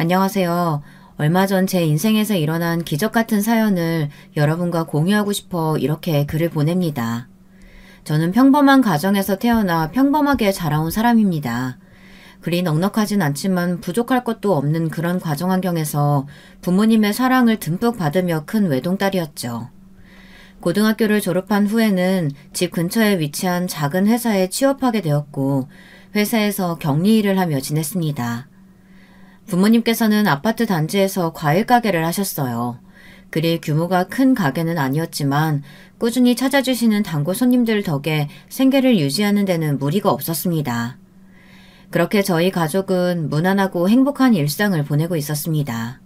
안녕하세요. 얼마 전 제 인생에서 일어난 기적 같은 사연을 여러분과 공유하고 싶어 이렇게 글을 보냅니다. 저는 평범한 가정에서 태어나 평범하게 자라온 사람입니다. 그리 넉넉하진 않지만 부족할 것도 없는 그런 가정 환경에서 부모님의 사랑을 듬뿍 받으며 큰 외동딸이었죠. 고등학교를 졸업한 후에는 집 근처에 위치한 작은 회사에 취업하게 되었고 회사에서 격리 일을 하며 지냈습니다. 부모님께서는 아파트 단지에서 과일 가게를 하셨어요. 그리 규모가 큰 가게는 아니었지만 꾸준히 찾아주시는 단골 손님들 덕에 생계를 유지하는 데는 무리가 없었습니다. 그렇게 저희 가족은 무난하고 행복한 일상을 보내고 있었습니다.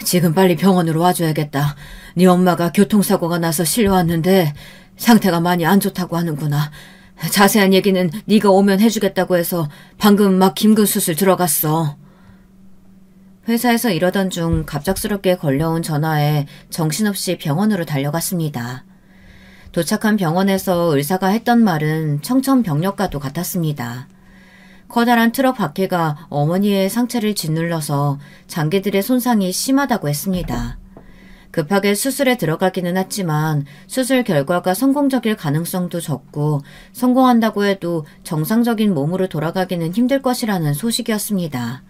지금 빨리 병원으로 와줘야겠다. 네 엄마가 교통사고가 나서 실려왔는데 상태가 많이 안 좋다고 하는구나. 자세한 얘기는 네가 오면 해주겠다고 해서 방금 막 긴급수술 들어갔어. 회사에서 이러던 중 갑작스럽게 걸려온 전화에 정신없이 병원으로 달려갔습니다. 도착한 병원에서 의사가 했던 말은 청천벽력과도 같았습니다. 커다란 트럭 바퀴가 어머니의 상체를 짓눌러서 장기들의 손상이 심하다고 했습니다. 급하게 수술에 들어가기는 했지만 수술 결과가 성공적일 가능성도 적고 성공한다고 해도 정상적인 몸으로 돌아가기는 힘들 것이라는 소식이었습니다.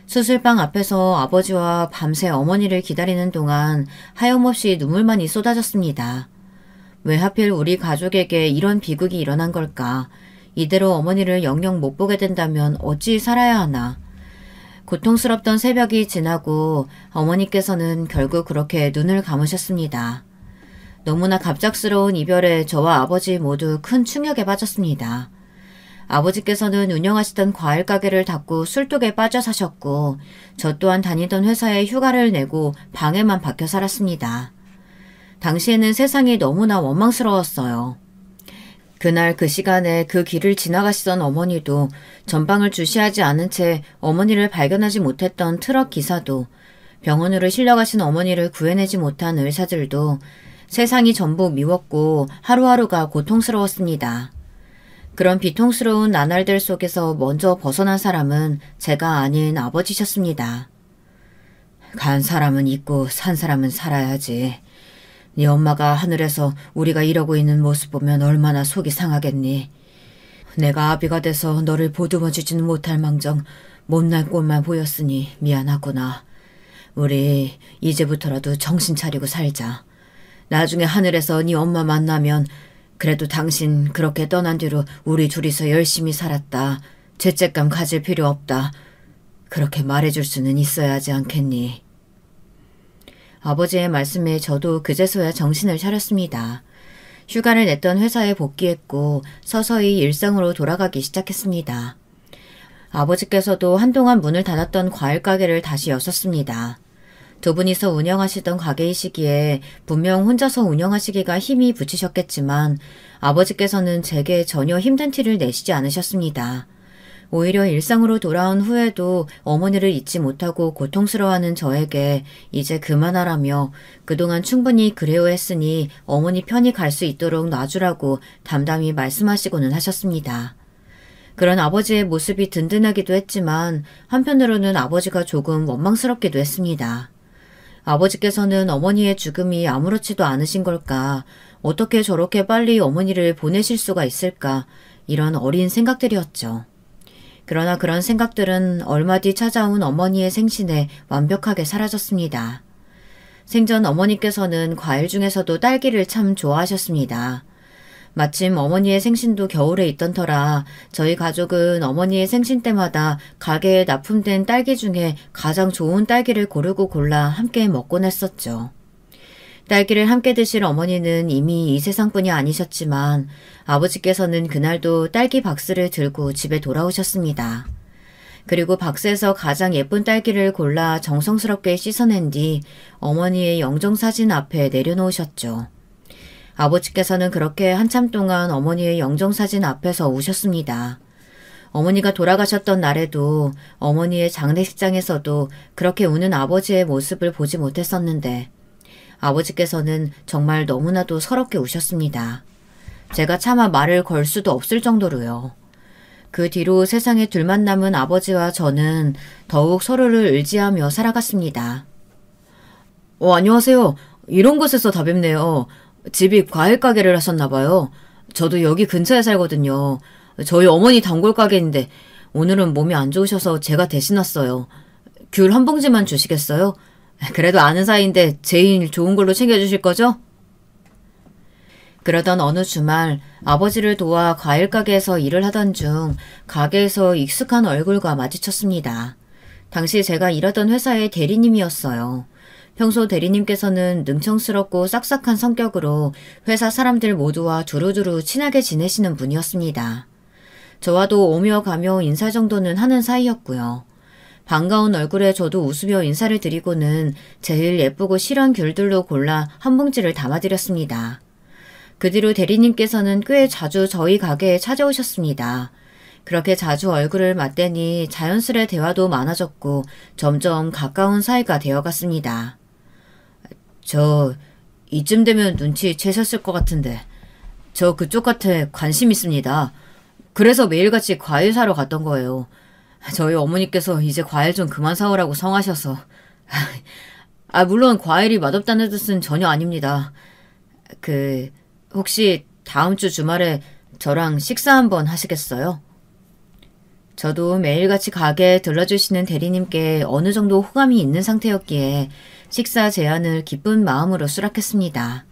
수술방 앞에서 아버지와 밤새 어머니를 기다리는 동안 하염없이 눈물만이 쏟아졌습니다. 왜 하필 우리 가족에게 이런 비극이 일어난 걸까? 이대로 어머니를 영영 못 보게 된다면 어찌 살아야 하나? 고통스럽던 새벽이 지나고 어머니께서는 결국 그렇게 눈을 감으셨습니다. 너무나 갑작스러운 이별에 저와 아버지 모두 큰 충격에 빠졌습니다. 아버지께서는 운영하시던 과일 가게를 닫고 술독에 빠져 사셨고 저 또한 다니던 회사에 휴가를 내고 방에만 박혀 살았습니다. 당시에는 세상이 너무나 원망스러웠어요. 그날 그 시간에 그 길을 지나가시던 어머니도 전방을 주시하지 않은 채 어머니를 발견하지 못했던 트럭 기사도 병원으로 실려가신 어머니를 구해내지 못한 의사들도 세상이 전부 미웠고 하루하루가 고통스러웠습니다. 그런 비통스러운 나날들 속에서 먼저 벗어난 사람은 제가 아닌 아버지셨습니다. 간 사람은 있고 산 사람은 살아야지. 네 엄마가 하늘에서 우리가 이러고 있는 모습 보면 얼마나 속이 상하겠니. 내가 아비가 돼서 너를 보듬어주지는 못할 망정 못난 꼴만 보였으니 미안하구나. 우리 이제부터라도 정신 차리고 살자. 나중에 하늘에서 네 엄마 만나면 그래도 당신 그렇게 떠난 뒤로 우리 둘이서 열심히 살았다. 죄책감 가질 필요 없다. 그렇게 말해줄 수는 있어야 하지 않겠니? 아버지의 말씀에 저도 그제서야 정신을 차렸습니다. 휴가를 냈던 회사에 복귀했고 서서히 일상으로 돌아가기 시작했습니다. 아버지께서도 한동안 문을 닫았던 과일 가게를 다시 여셨습니다. 두 분이서 운영하시던 가게이시기에 분명 혼자서 운영하시기가 힘이 붙이셨겠지만 아버지께서는 제게 전혀 힘든 티를 내시지 않으셨습니다. 오히려 일상으로 돌아온 후에도 어머니를 잊지 못하고 고통스러워하는 저에게 이제 그만하라며 그동안 충분히 그리워했으니 어머니 편히 갈 수 있도록 놔주라고 담담히 말씀하시고는 하셨습니다. 그런 아버지의 모습이 든든하기도 했지만 한편으로는 아버지가 조금 원망스럽기도 했습니다. 아버지께서는 어머니의 죽음이 아무렇지도 않으신 걸까? 어떻게 저렇게 빨리 어머니를 보내실 수가 있을까? 이런 어린 생각들이었죠. 그러나 그런 생각들은 얼마 뒤 찾아온 어머니의 생신에 완벽하게 사라졌습니다. 생전 어머니께서는 과일 중에서도 딸기를 참 좋아하셨습니다. 마침 어머니의 생신도 겨울에 있던 터라 저희 가족은 어머니의 생신 때마다 가게에 납품된 딸기 중에 가장 좋은 딸기를 고르고 골라 함께 먹곤 했었죠. 딸기를 함께 드실 어머니는 이미 이 세상뿐이 아니셨지만 아버지께서는 그날도 딸기 박스를 들고 집에 돌아오셨습니다. 그리고 박스에서 가장 예쁜 딸기를 골라 정성스럽게 씻어낸 뒤 어머니의 영정사진 앞에 내려놓으셨죠. 아버지께서는 그렇게 한참 동안 어머니의 영정사진 앞에서 우셨습니다. 어머니가 돌아가셨던 날에도 어머니의 장례식장에서도 그렇게 우는 아버지의 모습을 보지 못했었는데 아버지께서는 정말 너무나도 서럽게 우셨습니다. 제가 차마 말을 걸 수도 없을 정도로요. 그 뒤로 세상에 둘만 남은 아버지와 저는 더욱 서로를 의지하며 살아갔습니다. 안녕하세요. 이런 곳에서 다 뵙네요. 집이 과일 가게를 하셨나 봐요. 저도 여기 근처에 살거든요. 저희 어머니 단골 가게인데 오늘은 몸이 안 좋으셔서 제가 대신 왔어요. 귤 한 봉지만 주시겠어요? 그래도 아는 사이인데 제일 좋은 걸로 챙겨주실 거죠? 그러던 어느 주말 아버지를 도와 과일 가게에서 일을 하던 중 가게에서 익숙한 얼굴과 마주쳤습니다. 당시 제가 일하던 회사의 대리님이었어요. 평소 대리님께서는 능청스럽고 싹싹한 성격으로 회사 사람들 모두와 두루두루 친하게 지내시는 분이었습니다. 저와도 오며 가며 인사 정도는 하는 사이였고요. 반가운 얼굴에 저도 웃으며 인사를 드리고는 제일 예쁘고 실한 귤들로 골라 한 봉지를 담아드렸습니다. 그 뒤로 대리님께서는 꽤 자주 저희 가게에 찾아오셨습니다. 그렇게 자주 얼굴을 맞대니 자연스레 대화도 많아졌고 점점 가까운 사이가 되어갔습니다. 저 이쯤 되면 눈치채셨을 것 같은데 저 그쪽 밭에 관심 있습니다. 그래서 매일같이 과일 사러 갔던 거예요. 저희 어머니께서 이제 과일 좀 그만 사오라고 성하셔서. 물론 과일이 맛없다는 뜻은 전혀 아닙니다. 혹시 다음 주 주말에 저랑 식사 한번 하시겠어요? 저도 매일같이 가게에 들러주시는 대리님께 어느 정도 호감이 있는 상태였기에 식사 제안을 기쁜 마음으로 수락했습니다.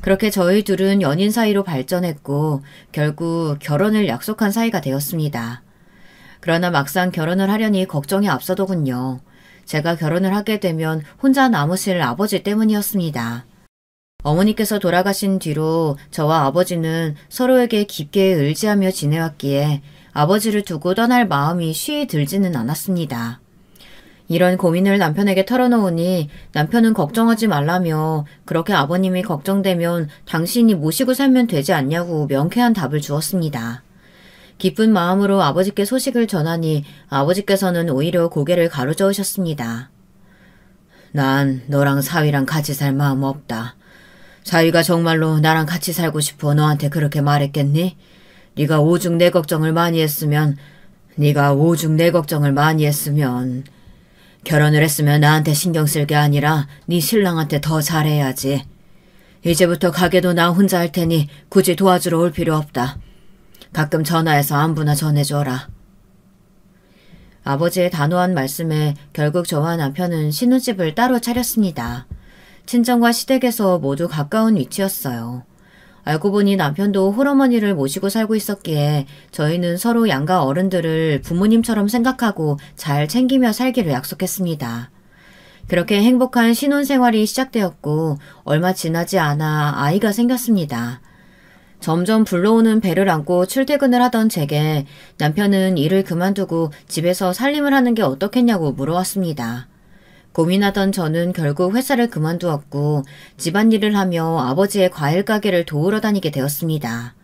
그렇게 저희 둘은 연인 사이로 발전했고 결국 결혼을 약속한 사이가 되었습니다. 그러나 막상 결혼을 하려니 걱정이 앞서더군요. 제가 결혼을 하게 되면 혼자 남으실 아버지 때문이었습니다. 어머니께서 돌아가신 뒤로 저와 아버지는 서로에게 깊게 의지하며 지내왔기에 아버지를 두고 떠날 마음이 쉬이 들지는 않았습니다. 이런 고민을 남편에게 털어놓으니 남편은 걱정하지 말라며 그렇게 아버님이 걱정되면 당신이 모시고 살면 되지 않냐고 명쾌한 답을 주었습니다. 기쁜 마음으로 아버지께 소식을 전하니 아버지께서는 오히려 고개를 가로저으셨습니다. 난 너랑 사위랑 같이 살 마음 없다. 사위가 정말로 나랑 같이 살고 싶어 너한테 그렇게 말했겠니? 네가 오죽 내 걱정을 많이 했으면 결혼을 했으면 나한테 신경 쓸 게 아니라 네 신랑한테 더 잘해야지. 이제부터 가게도 나 혼자 할 테니 굳이 도와주러 올 필요 없다. 가끔 전화해서 안부나 전해줘라. 아버지의 단호한 말씀에 결국 저와 남편은 신혼집을 따로 차렸습니다. 친정과 시댁에서 모두 가까운 위치였어요. 알고 보니 남편도 홀어머니를 모시고 살고 있었기에 저희는 서로 양가 어른들을 부모님처럼 생각하고 잘 챙기며 살기로 약속했습니다. 그렇게 행복한 신혼생활이 시작되었고 얼마 지나지 않아 아이가 생겼습니다. 점점 불러오는 배를 안고 출퇴근을 하던 제게 남편은 일을 그만두고 집에서 살림을 하는 게 어떻겠냐고 물어왔습니다. 고민하던 저는 결국 회사를 그만두었고 집안일을 하며 아버지의 과일 가게를 도우러 다니게 되었습니다.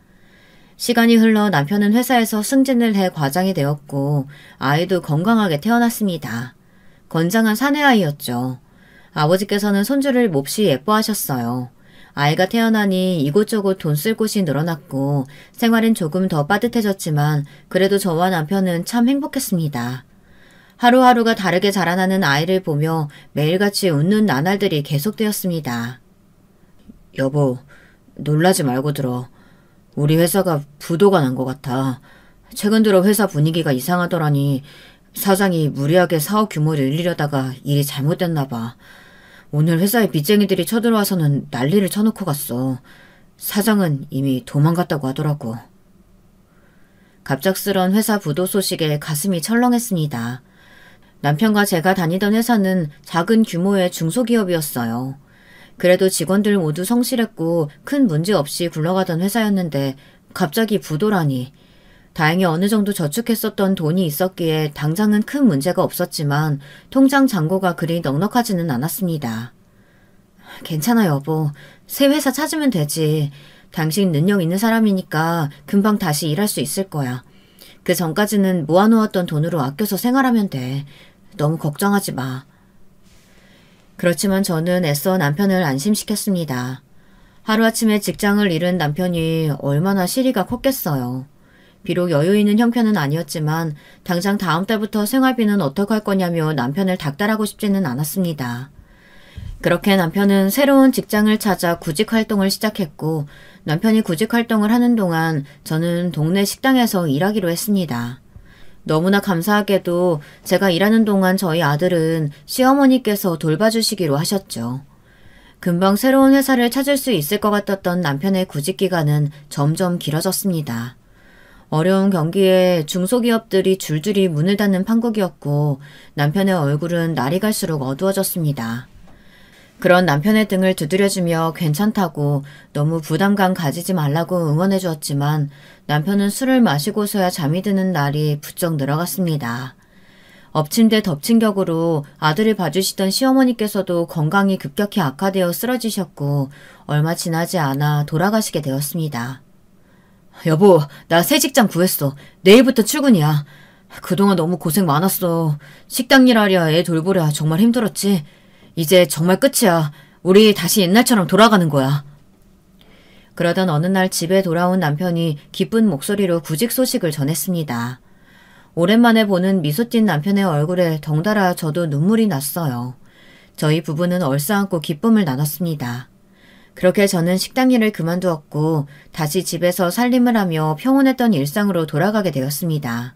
시간이 흘러 남편은 회사에서 승진을 해 과장이 되었고 아이도 건강하게 태어났습니다. 건장한 사내아이였죠. 아버지께서는 손주를 몹시 예뻐하셨어요. 아이가 태어나니 이곳저곳 돈 쓸 곳이 늘어났고 생활은 조금 더 빠듯해졌지만 그래도 저와 남편은 참 행복했습니다. 하루하루가 다르게 자라나는 아이를 보며 매일같이 웃는 나날들이 계속되었습니다. 여보, 놀라지 말고 들어. 우리 회사가 부도가 난 것 같아. 최근 들어 회사 분위기가 이상하더라니 사장이 무리하게 사업 규모를 늘리려다가 일이 잘못됐나 봐. 오늘 회사에 빚쟁이들이 쳐들어와서는 난리를 쳐놓고 갔어. 사장은 이미 도망갔다고 하더라고. 갑작스런 회사 부도 소식에 가슴이 철렁했습니다. 남편과 제가 다니던 회사는 작은 규모의 중소기업이었어요. 그래도 직원들 모두 성실했고 큰 문제 없이 굴러가던 회사였는데 갑자기 부도라니. 다행히 어느 정도 저축했었던 돈이 있었기에 당장은 큰 문제가 없었지만 통장 잔고가 그리 넉넉하지는 않았습니다. 괜찮아 여보. 새 회사 찾으면 되지. 당신 능력 있는 사람이니까 금방 다시 일할 수 있을 거야. 그 전까지는 모아놓았던 돈으로 아껴서 생활하면 돼. 너무 걱정하지 마. 그렇지만 저는 애써 남편을 안심시켰습니다. 하루아침에 직장을 잃은 남편이 얼마나 시리가 컸겠어요. 비록 여유 있는 형편은 아니었지만 당장 다음 달부터 생활비는 어떡할 거냐며 남편을 닥달하고 싶지는 않았습니다. 그렇게 남편은 새로운 직장을 찾아 구직 활동을 시작했고 남편이 구직 활동을 하는 동안 저는 동네 식당에서 일하기로 했습니다. 너무나 감사하게도 제가 일하는 동안 저희 아들은 시어머니께서 돌봐주시기로 하셨죠. 금방 새로운 회사를 찾을 수 있을 것 같았던 남편의 구직 기간은 점점 길어졌습니다. 어려운 경기에 중소기업들이 줄줄이 문을 닫는 판국이었고 남편의 얼굴은 날이 갈수록 어두워졌습니다. 그런 남편의 등을 두드려주며 괜찮다고 너무 부담감 가지지 말라고 응원해 주었지만 남편은 술을 마시고서야 잠이 드는 날이 부쩍 늘어갔습니다. 엎친 데 덮친 격으로 아들을 봐주시던 시어머니께서도 건강이 급격히 악화되어 쓰러지셨고 얼마 지나지 않아 돌아가시게 되었습니다. 여보, 나 새 직장 구했어. 내일부터 출근이야. 그동안 너무 고생 많았어. 식당 일하랴 애 돌보랴 정말 힘들었지. 이제 정말 끝이야. 우리 다시 옛날처럼 돌아가는 거야. 그러던 어느 날 집에 돌아온 남편이 기쁜 목소리로 구직 소식을 전했습니다. 오랜만에 보는 미소 띤 남편의 얼굴에 덩달아 저도 눈물이 났어요. 저희 부부는 얼싸안고 기쁨을 나눴습니다. 그렇게 저는 식당 일을 그만두었고 다시 집에서 살림을 하며 평온했던 일상으로 돌아가게 되었습니다.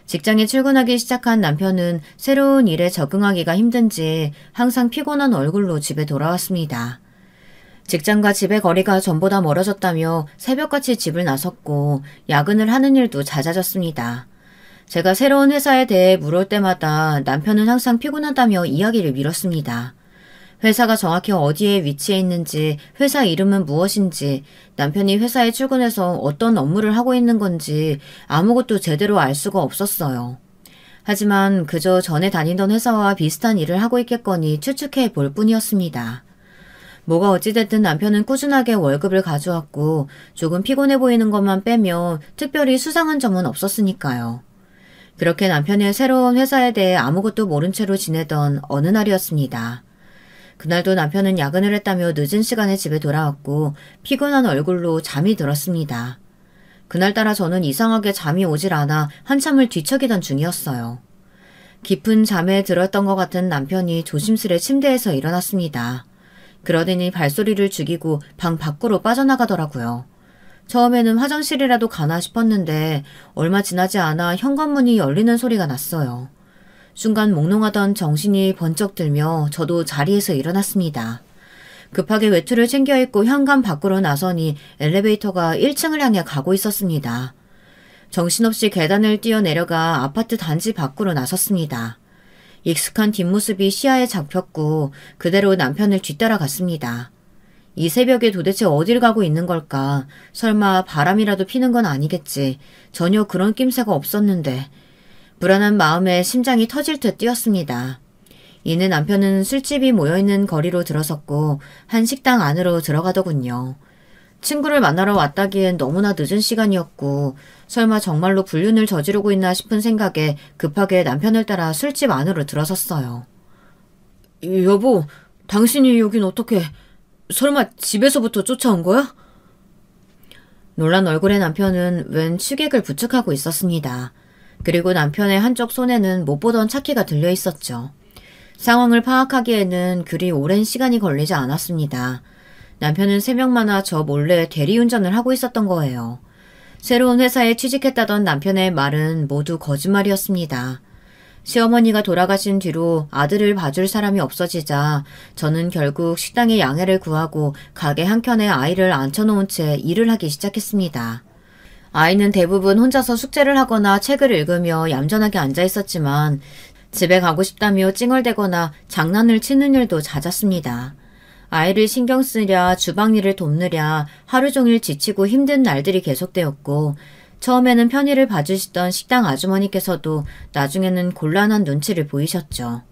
직장에 출근하기 시작한 남편은 새로운 일에 적응하기가 힘든지 항상 피곤한 얼굴로 집에 돌아왔습니다. 직장과 집의 거리가 전보다 멀어졌다며 새벽같이 집을 나섰고 야근을 하는 일도 잦아졌습니다. 제가 새로운 회사에 대해 물을 때마다 남편은 항상 피곤하다며 이야기를 미뤘습니다. 회사가 정확히 어디에 위치해 있는지, 회사 이름은 무엇인지, 남편이 회사에 출근해서 어떤 업무를 하고 있는 건지 아무것도 제대로 알 수가 없었어요. 하지만 그저 전에 다니던 회사와 비슷한 일을 하고 있겠거니 추측해 볼 뿐이었습니다. 뭐가 어찌됐든 남편은 꾸준하게 월급을 가져왔고 조금 피곤해 보이는 것만 빼면 특별히 수상한 점은 없었으니까요. 그렇게 남편의 새로운 회사에 대해 아무것도 모른 채로 지내던 어느 날이었습니다. 그날도 남편은 야근을 했다며 늦은 시간에 집에 돌아왔고 피곤한 얼굴로 잠이 들었습니다. 그날따라 저는 이상하게 잠이 오질 않아 한참을 뒤척이던 중이었어요. 깊은 잠에 들었던 것 같은 남편이 조심스레 침대에서 일어났습니다. 그러더니 발소리를 죽이고 방 밖으로 빠져나가더라고요. 처음에는 화장실이라도 가나 싶었는데 얼마 지나지 않아 현관문이 열리는 소리가 났어요. 순간 몽롱하던 정신이 번쩍 들며 저도 자리에서 일어났습니다. 급하게 외투를 챙겨 입고 현관 밖으로 나서니 엘리베이터가 1층을 향해 가고 있었습니다. 정신없이 계단을 뛰어내려가 아파트 단지 밖으로 나섰습니다. 익숙한 뒷모습이 시야에 잡혔고 그대로 남편을 뒤따라갔습니다. 이 새벽에 도대체 어딜 가고 있는 걸까? 설마 바람이라도 피는 건 아니겠지. 전혀 그런 낌새가 없었는데 불안한 마음에 심장이 터질 듯 뛰었습니다. 이내 남편은 술집이 모여있는 거리로 들어섰고 한 식당 안으로 들어가더군요. 친구를 만나러 왔다기엔 너무나 늦은 시간이었고 설마 정말로 불륜을 저지르고 있나 싶은 생각에 급하게 남편을 따라 술집 안으로 들어섰어요. 여보, 당신이 여긴 어떻게... 설마 집에서부터 쫓아온 거야? 놀란 얼굴의 남편은 웬 취객을 부축하고 있었습니다. 그리고 남편의 한쪽 손에는 못 보던 차키가 들려 있었죠. 상황을 파악하기에는 그리 오랜 시간이 걸리지 않았습니다. 남편은 새벽마다 저 몰래 대리운전을 하고 있었던 거예요. 새로운 회사에 취직했다던 남편의 말은 모두 거짓말이었습니다. 시어머니가 돌아가신 뒤로 아들을 봐줄 사람이 없어지자 저는 결국 식당에 양해를 구하고 가게 한켠에 아이를 앉혀놓은 채 일을 하기 시작했습니다. 아이는 대부분 혼자서 숙제를 하거나 책을 읽으며 얌전하게 앉아 있었지만 집에 가고 싶다며 찡얼대거나 장난을 치는 일도 잦았습니다. 아이를 신경 쓰랴 주방 일을 돕느랴 하루 종일 지치고 힘든 날들이 계속되었고 처음에는 편의를 봐주시던 식당 아주머니께서도 나중에는 곤란한 눈치를 보이셨죠.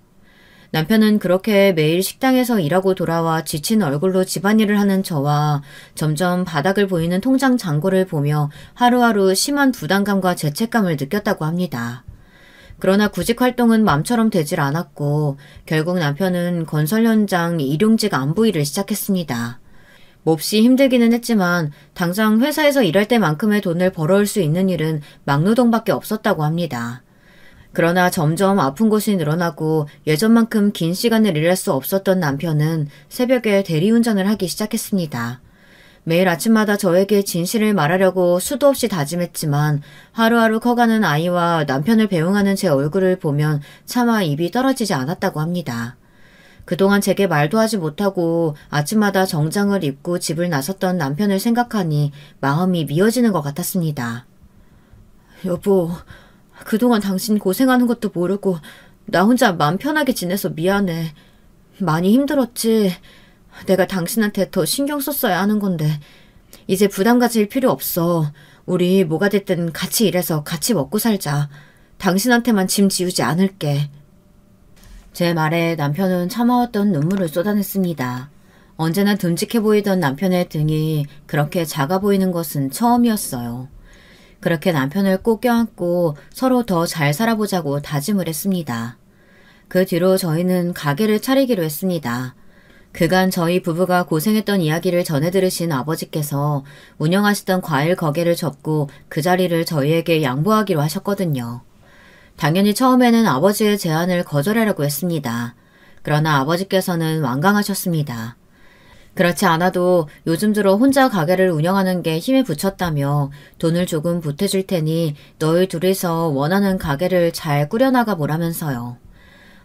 남편은 그렇게 매일 식당에서 일하고 돌아와 지친 얼굴로 집안일을 하는 저와 점점 바닥을 보이는 통장 잔고를 보며 하루하루 심한 부담감과 죄책감을 느꼈다고 합니다. 그러나 구직 활동은 맘처럼 되질 않았고 결국 남편은 건설 현장 일용직 안부 일을 시작했습니다. 몹시 힘들기는 했지만 당장 회사에서 일할 때만큼의 돈을 벌어올 수 있는 일은 막노동밖에 없었다고 합니다. 그러나 점점 아픈 곳이 늘어나고 예전만큼 긴 시간을 일할 수 없었던 남편은 새벽에 대리운전을 하기 시작했습니다. 매일 아침마다 저에게 진실을 말하려고 수도 없이 다짐했지만 하루하루 커가는 아이와 남편을 배웅하는 제 얼굴을 보면 차마 입이 떨어지지 않았다고 합니다. 그동안 제게 말도 하지 못하고 아침마다 정장을 입고 집을 나섰던 남편을 생각하니 마음이 미어지는 것 같았습니다. 여보, 그동안 당신 고생하는 것도 모르고 나 혼자 마음 편하게 지내서 미안해. 많이 힘들었지. 내가 당신한테 더 신경 썼어야 하는 건데 이제 부담 가질 필요 없어. 우리 뭐가 됐든 같이 일해서 같이 먹고 살자. 당신한테만 짐 지우지 않을게. 제 말에 남편은 참아왔던 눈물을 쏟아냈습니다. 언제나 듬직해 보이던 남편의 등이 그렇게 작아 보이는 것은 처음이었어요. 그렇게 남편을 꼭 껴안고 서로 더 잘 살아보자고 다짐을 했습니다. 그 뒤로 저희는 가게를 차리기로 했습니다. 그간 저희 부부가 고생했던 이야기를 전해 들으신 아버지께서 운영하시던 과일 가게를 접고 그 자리를 저희에게 양보하기로 하셨거든요. 당연히 처음에는 아버지의 제안을 거절하려고 했습니다. 그러나 아버지께서는 완강하셨습니다. 그렇지 않아도 요즘 들어 혼자 가게를 운영하는 게 힘에 부쳤다며 돈을 조금 보태줄 테니 너희 둘이서 원하는 가게를 잘 꾸려나가 보라면서요.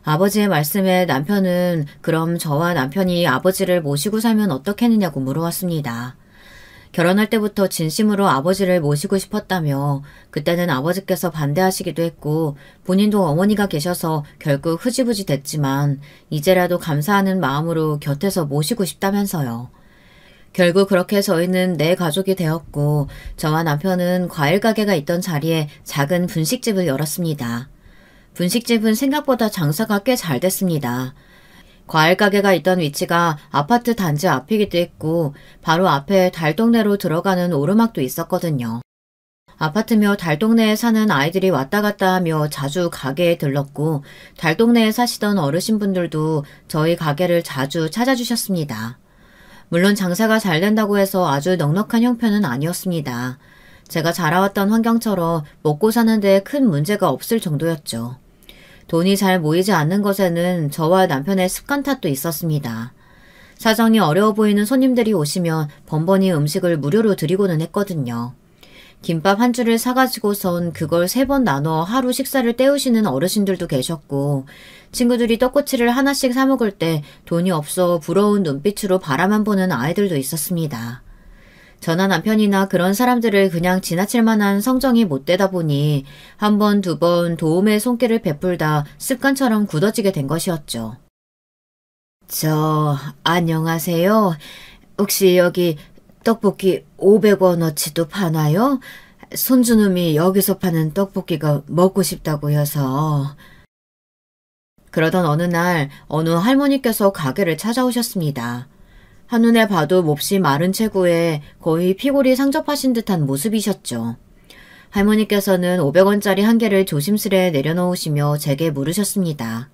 아버지의 말씀에 남편은 그럼 저와 남편이 아버지를 모시고 살면 어떻겠느냐고 물어왔습니다. 결혼할 때부터 진심으로 아버지를 모시고 싶었다며 그때는 아버지께서 반대하시기도 했고 본인도 어머니가 계셔서 결국 흐지부지 됐지만 이제라도 감사하는 마음으로 곁에서 모시고 싶다면서요. 결국 그렇게 저희는 네 가족이 되었고 저와 남편은 과일 가게가 있던 자리에 작은 분식집을 열었습니다. 분식집은 생각보다 장사가 꽤 잘 됐습니다. 과일 가게가 있던 위치가 아파트 단지 앞이기도 했고 바로 앞에 달동네로 들어가는 오르막도 있었거든요. 아파트며 달동네에 사는 아이들이 왔다 갔다 하며 자주 가게에 들렀고 달동네에 사시던 어르신분들도 저희 가게를 자주 찾아주셨습니다. 물론 장사가 잘 된다고 해서 아주 넉넉한 형편은 아니었습니다. 제가 자라왔던 환경처럼 먹고 사는 데 큰 문제가 없을 정도였죠. 돈이 잘 모이지 않는 것에는 저와 남편의 습관 탓도 있었습니다. 사정이 어려워 보이는 손님들이 오시면 번번이 음식을 무료로 드리고는 했거든요. 김밥 한 줄을 사가지고선 그걸 3번 나눠 하루 식사를 때우시는 어르신들도 계셨고 친구들이 떡꼬치를 하나씩 사 먹을 때 돈이 없어 부러운 눈빛으로 바라만 보는 아이들도 있었습니다. 저나 남편이나 그런 사람들을 그냥 지나칠 만한 성정이 못 되다 보니 한 번, 두 번 도움의 손길을 베풀다 습관처럼 굳어지게 된 것이었죠. 안녕하세요. 혹시 여기 떡볶이 500원어치도 파나요? 손주놈이 여기서 파는 떡볶이가 먹고 싶다고 해서. 그러던 어느 날 어느 할머니께서 가게를 찾아오셨습니다. 한눈에 봐도 몹시 마른 체구에 거의 피골이 상접하신 듯한 모습이셨죠. 할머니께서는 500원짜리 한 개를 조심스레 내려놓으시며 제게 물으셨습니다.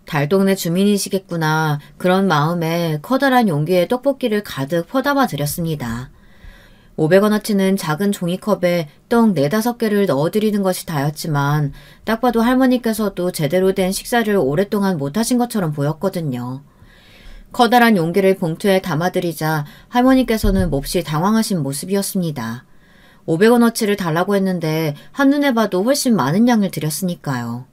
달동네 주민이시겠구나. 그런 마음에 커다란 용기에 떡볶이를 가득 퍼담아 드렸습니다. 500원어치는 작은 종이컵에 떡 4-5개를 넣어드리는 것이 다였지만 딱 봐도 할머니께서도 제대로 된 식사를 오랫동안 못하신 것처럼 보였거든요. 커다란 용기를 봉투에 담아드리자 할머니께서는 몹시 당황하신 모습이었습니다. 500원어치를 달라고 했는데 한눈에 봐도 훨씬 많은 양을 드렸으니까요.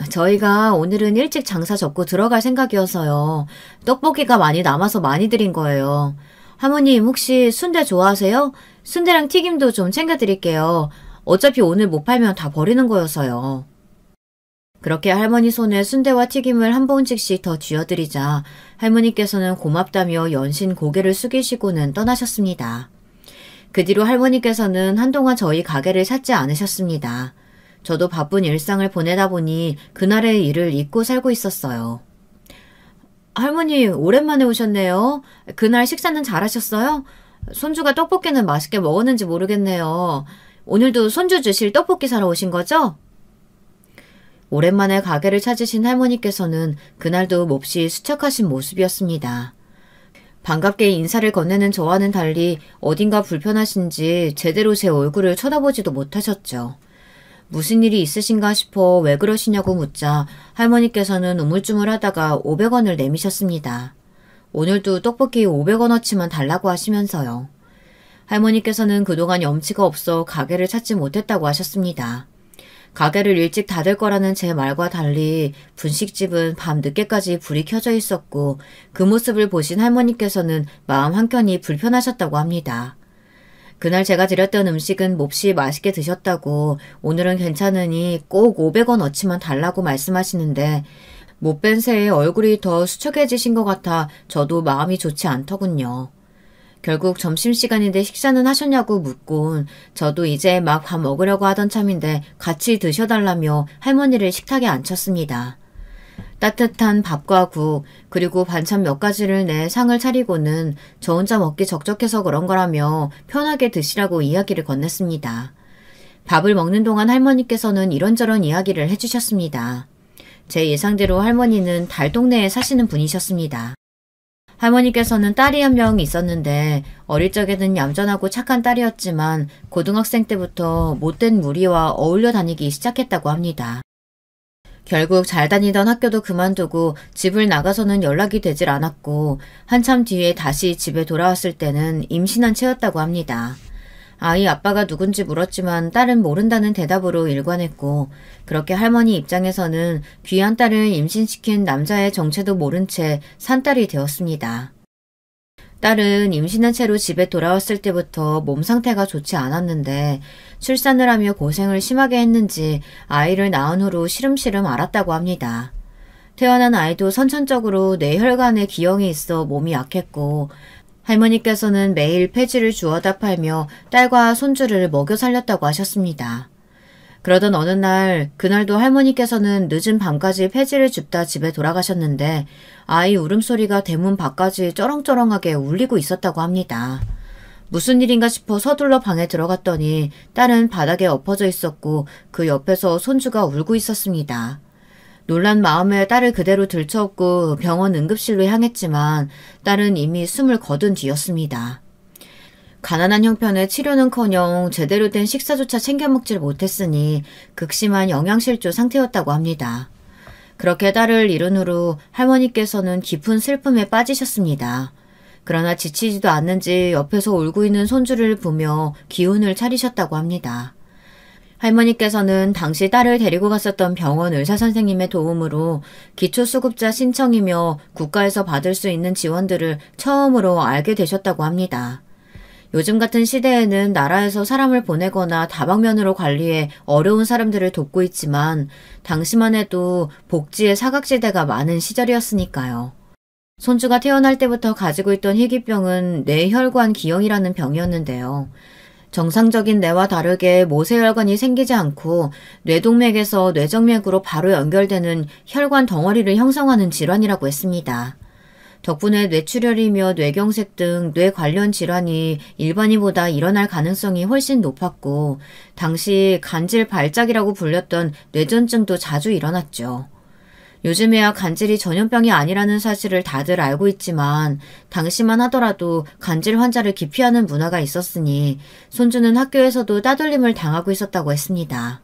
저희가 오늘은 일찍 장사 접고 들어갈 생각이어서요. 떡볶이가 많이 남아서 많이 드린 거예요. 할머님 혹시 순대 좋아하세요? 순대랑 튀김도 좀 챙겨드릴게요. 어차피 오늘 못 팔면 다 버리는 거여서요. 그렇게 할머니 손에 순대와 튀김을 한 봉지씩 더 쥐어드리자 할머니께서는 고맙다며 연신 고개를 숙이시고는 떠나셨습니다. 그 뒤로 할머니께서는 한동안 저희 가게를 찾지 않으셨습니다. 저도 바쁜 일상을 보내다 보니 그날의 일을 잊고 살고 있었어요. 할머니 오랜만에 오셨네요. 그날 식사는 잘하셨어요? 손주가 떡볶이는 맛있게 먹었는지 모르겠네요. 오늘도 손주 주실 떡볶이 사러 오신 거죠? 오랜만에 가게를 찾으신 할머니께서는 그날도 몹시 수척하신 모습이었습니다. 반갑게 인사를 건네는 저와는 달리 어딘가 불편하신지 제대로 제 얼굴을 쳐다보지도 못하셨죠. 무슨 일이 있으신가 싶어 왜 그러시냐고 묻자 할머니께서는 우물쭈물하다가 500원을 내미셨습니다. 오늘도 떡볶이 500원어치만 달라고 하시면서요. 할머니께서는 그동안 염치가 없어 가게를 찾지 못했다고 하셨습니다. 가게를 일찍 닫을 거라는 제 말과 달리 분식집은 밤 늦게까지 불이 켜져 있었고 그 모습을 보신 할머니께서는 마음 한켠이 불편하셨다고 합니다. 그날 제가 드렸던 음식은 몹시 맛있게 드셨다고 오늘은 괜찮으니 꼭 500원어치만 달라고 말씀하시는데 못 뵌 새에 얼굴이 더 수척해지신 것 같아 저도 마음이 좋지 않더군요. 결국 점심시간인데 식사는 하셨냐고 묻곤 저도 이제 막 밥 먹으려고 하던 참인데 같이 드셔달라며 할머니를 식탁에 앉혔습니다. 따뜻한 밥과 국 그리고 반찬 몇 가지를 내 상을 차리고는 저 혼자 먹기 적적해서 그런 거라며 편하게 드시라고 이야기를 건넸습니다. 밥을 먹는 동안 할머니께서는 이런저런 이야기를 해주셨습니다. 제 예상대로 할머니는 달동네에 사시는 분이셨습니다. 할머니께서는 딸이 한 명 있었는데 어릴 적에는 얌전하고 착한 딸이었지만 고등학생 때부터 못된 무리와 어울려 다니기 시작했다고 합니다. 결국 잘 다니던 학교도 그만두고 집을 나가서는 연락이 되질 않았고 한참 뒤에 다시 집에 돌아왔을 때는 임신한 채였다고 합니다. 아이 아빠가 누군지 물었지만 딸은 모른다는 대답으로 일관했고 그렇게 할머니 입장에서는 귀한 딸을 임신시킨 남자의 정체도 모른 채 산딸이 되었습니다. 딸은 임신한 채로 집에 돌아왔을 때부터 몸 상태가 좋지 않았는데 출산을 하며 고생을 심하게 했는지 아이를 낳은 후로 시름시름 앓았다고 합니다. 태어난 아이도 선천적으로 뇌혈관에 기형이 있어 몸이 약했고 할머니께서는 매일 폐지를 주워다 팔며 딸과 손주를 먹여 살렸다고 하셨습니다. 그러던 어느 날 그날도 할머니께서는 늦은 밤까지 폐지를 줍다 집에 돌아가셨는데 아이 울음소리가 대문 밖까지 쩌렁쩌렁하게 울리고 있었다고 합니다. 무슨 일인가 싶어 서둘러 방에 들어갔더니 딸은 바닥에 엎어져 있었고 그 옆에서 손주가 울고 있었습니다. 놀란 마음에 딸을 그대로 들쳐업고 병원 응급실로 향했지만 딸은 이미 숨을 거둔 뒤였습니다. 가난한 형편에 치료는커녕 제대로 된 식사조차 챙겨 먹질 못했으니 극심한 영양실조 상태였다고 합니다. 그렇게 딸을 잃은 후로 할머니께서는 깊은 슬픔에 빠지셨습니다. 그러나 지치지도 않는지 옆에서 울고 있는 손주를 보며 기운을 차리셨다고 합니다. 할머니께서는 당시 딸을 데리고 갔었던 병원 의사선생님의 도움으로 기초수급자 신청이며 국가에서 받을 수 있는 지원들을 처음으로 알게 되셨다고 합니다. 요즘 같은 시대에는 나라에서 사람을 보내거나 다방면으로 관리해 어려운 사람들을 돕고 있지만 당시만 해도 복지의 사각지대가 많은 시절이었으니까요. 손주가 태어날 때부터 가지고 있던 희귀병은 뇌혈관 기형이라는 병이었는데요. 정상적인 뇌와 다르게 모세혈관이 생기지 않고 뇌동맥에서 뇌정맥으로 바로 연결되는 혈관 덩어리를 형성하는 질환이라고 했습니다. 덕분에 뇌출혈이며 뇌경색 등 뇌 관련 질환이 일반인보다 일어날 가능성이 훨씬 높았고 당시 간질 발작이라고 불렸던 뇌전증도 자주 일어났죠. 요즘에야 간질이 전염병이 아니라는 사실을 다들 알고 있지만 당시만 하더라도 간질 환자를 기피하는 문화가 있었으니 손주는 학교에서도 따돌림을 당하고 있었다고 했습니다.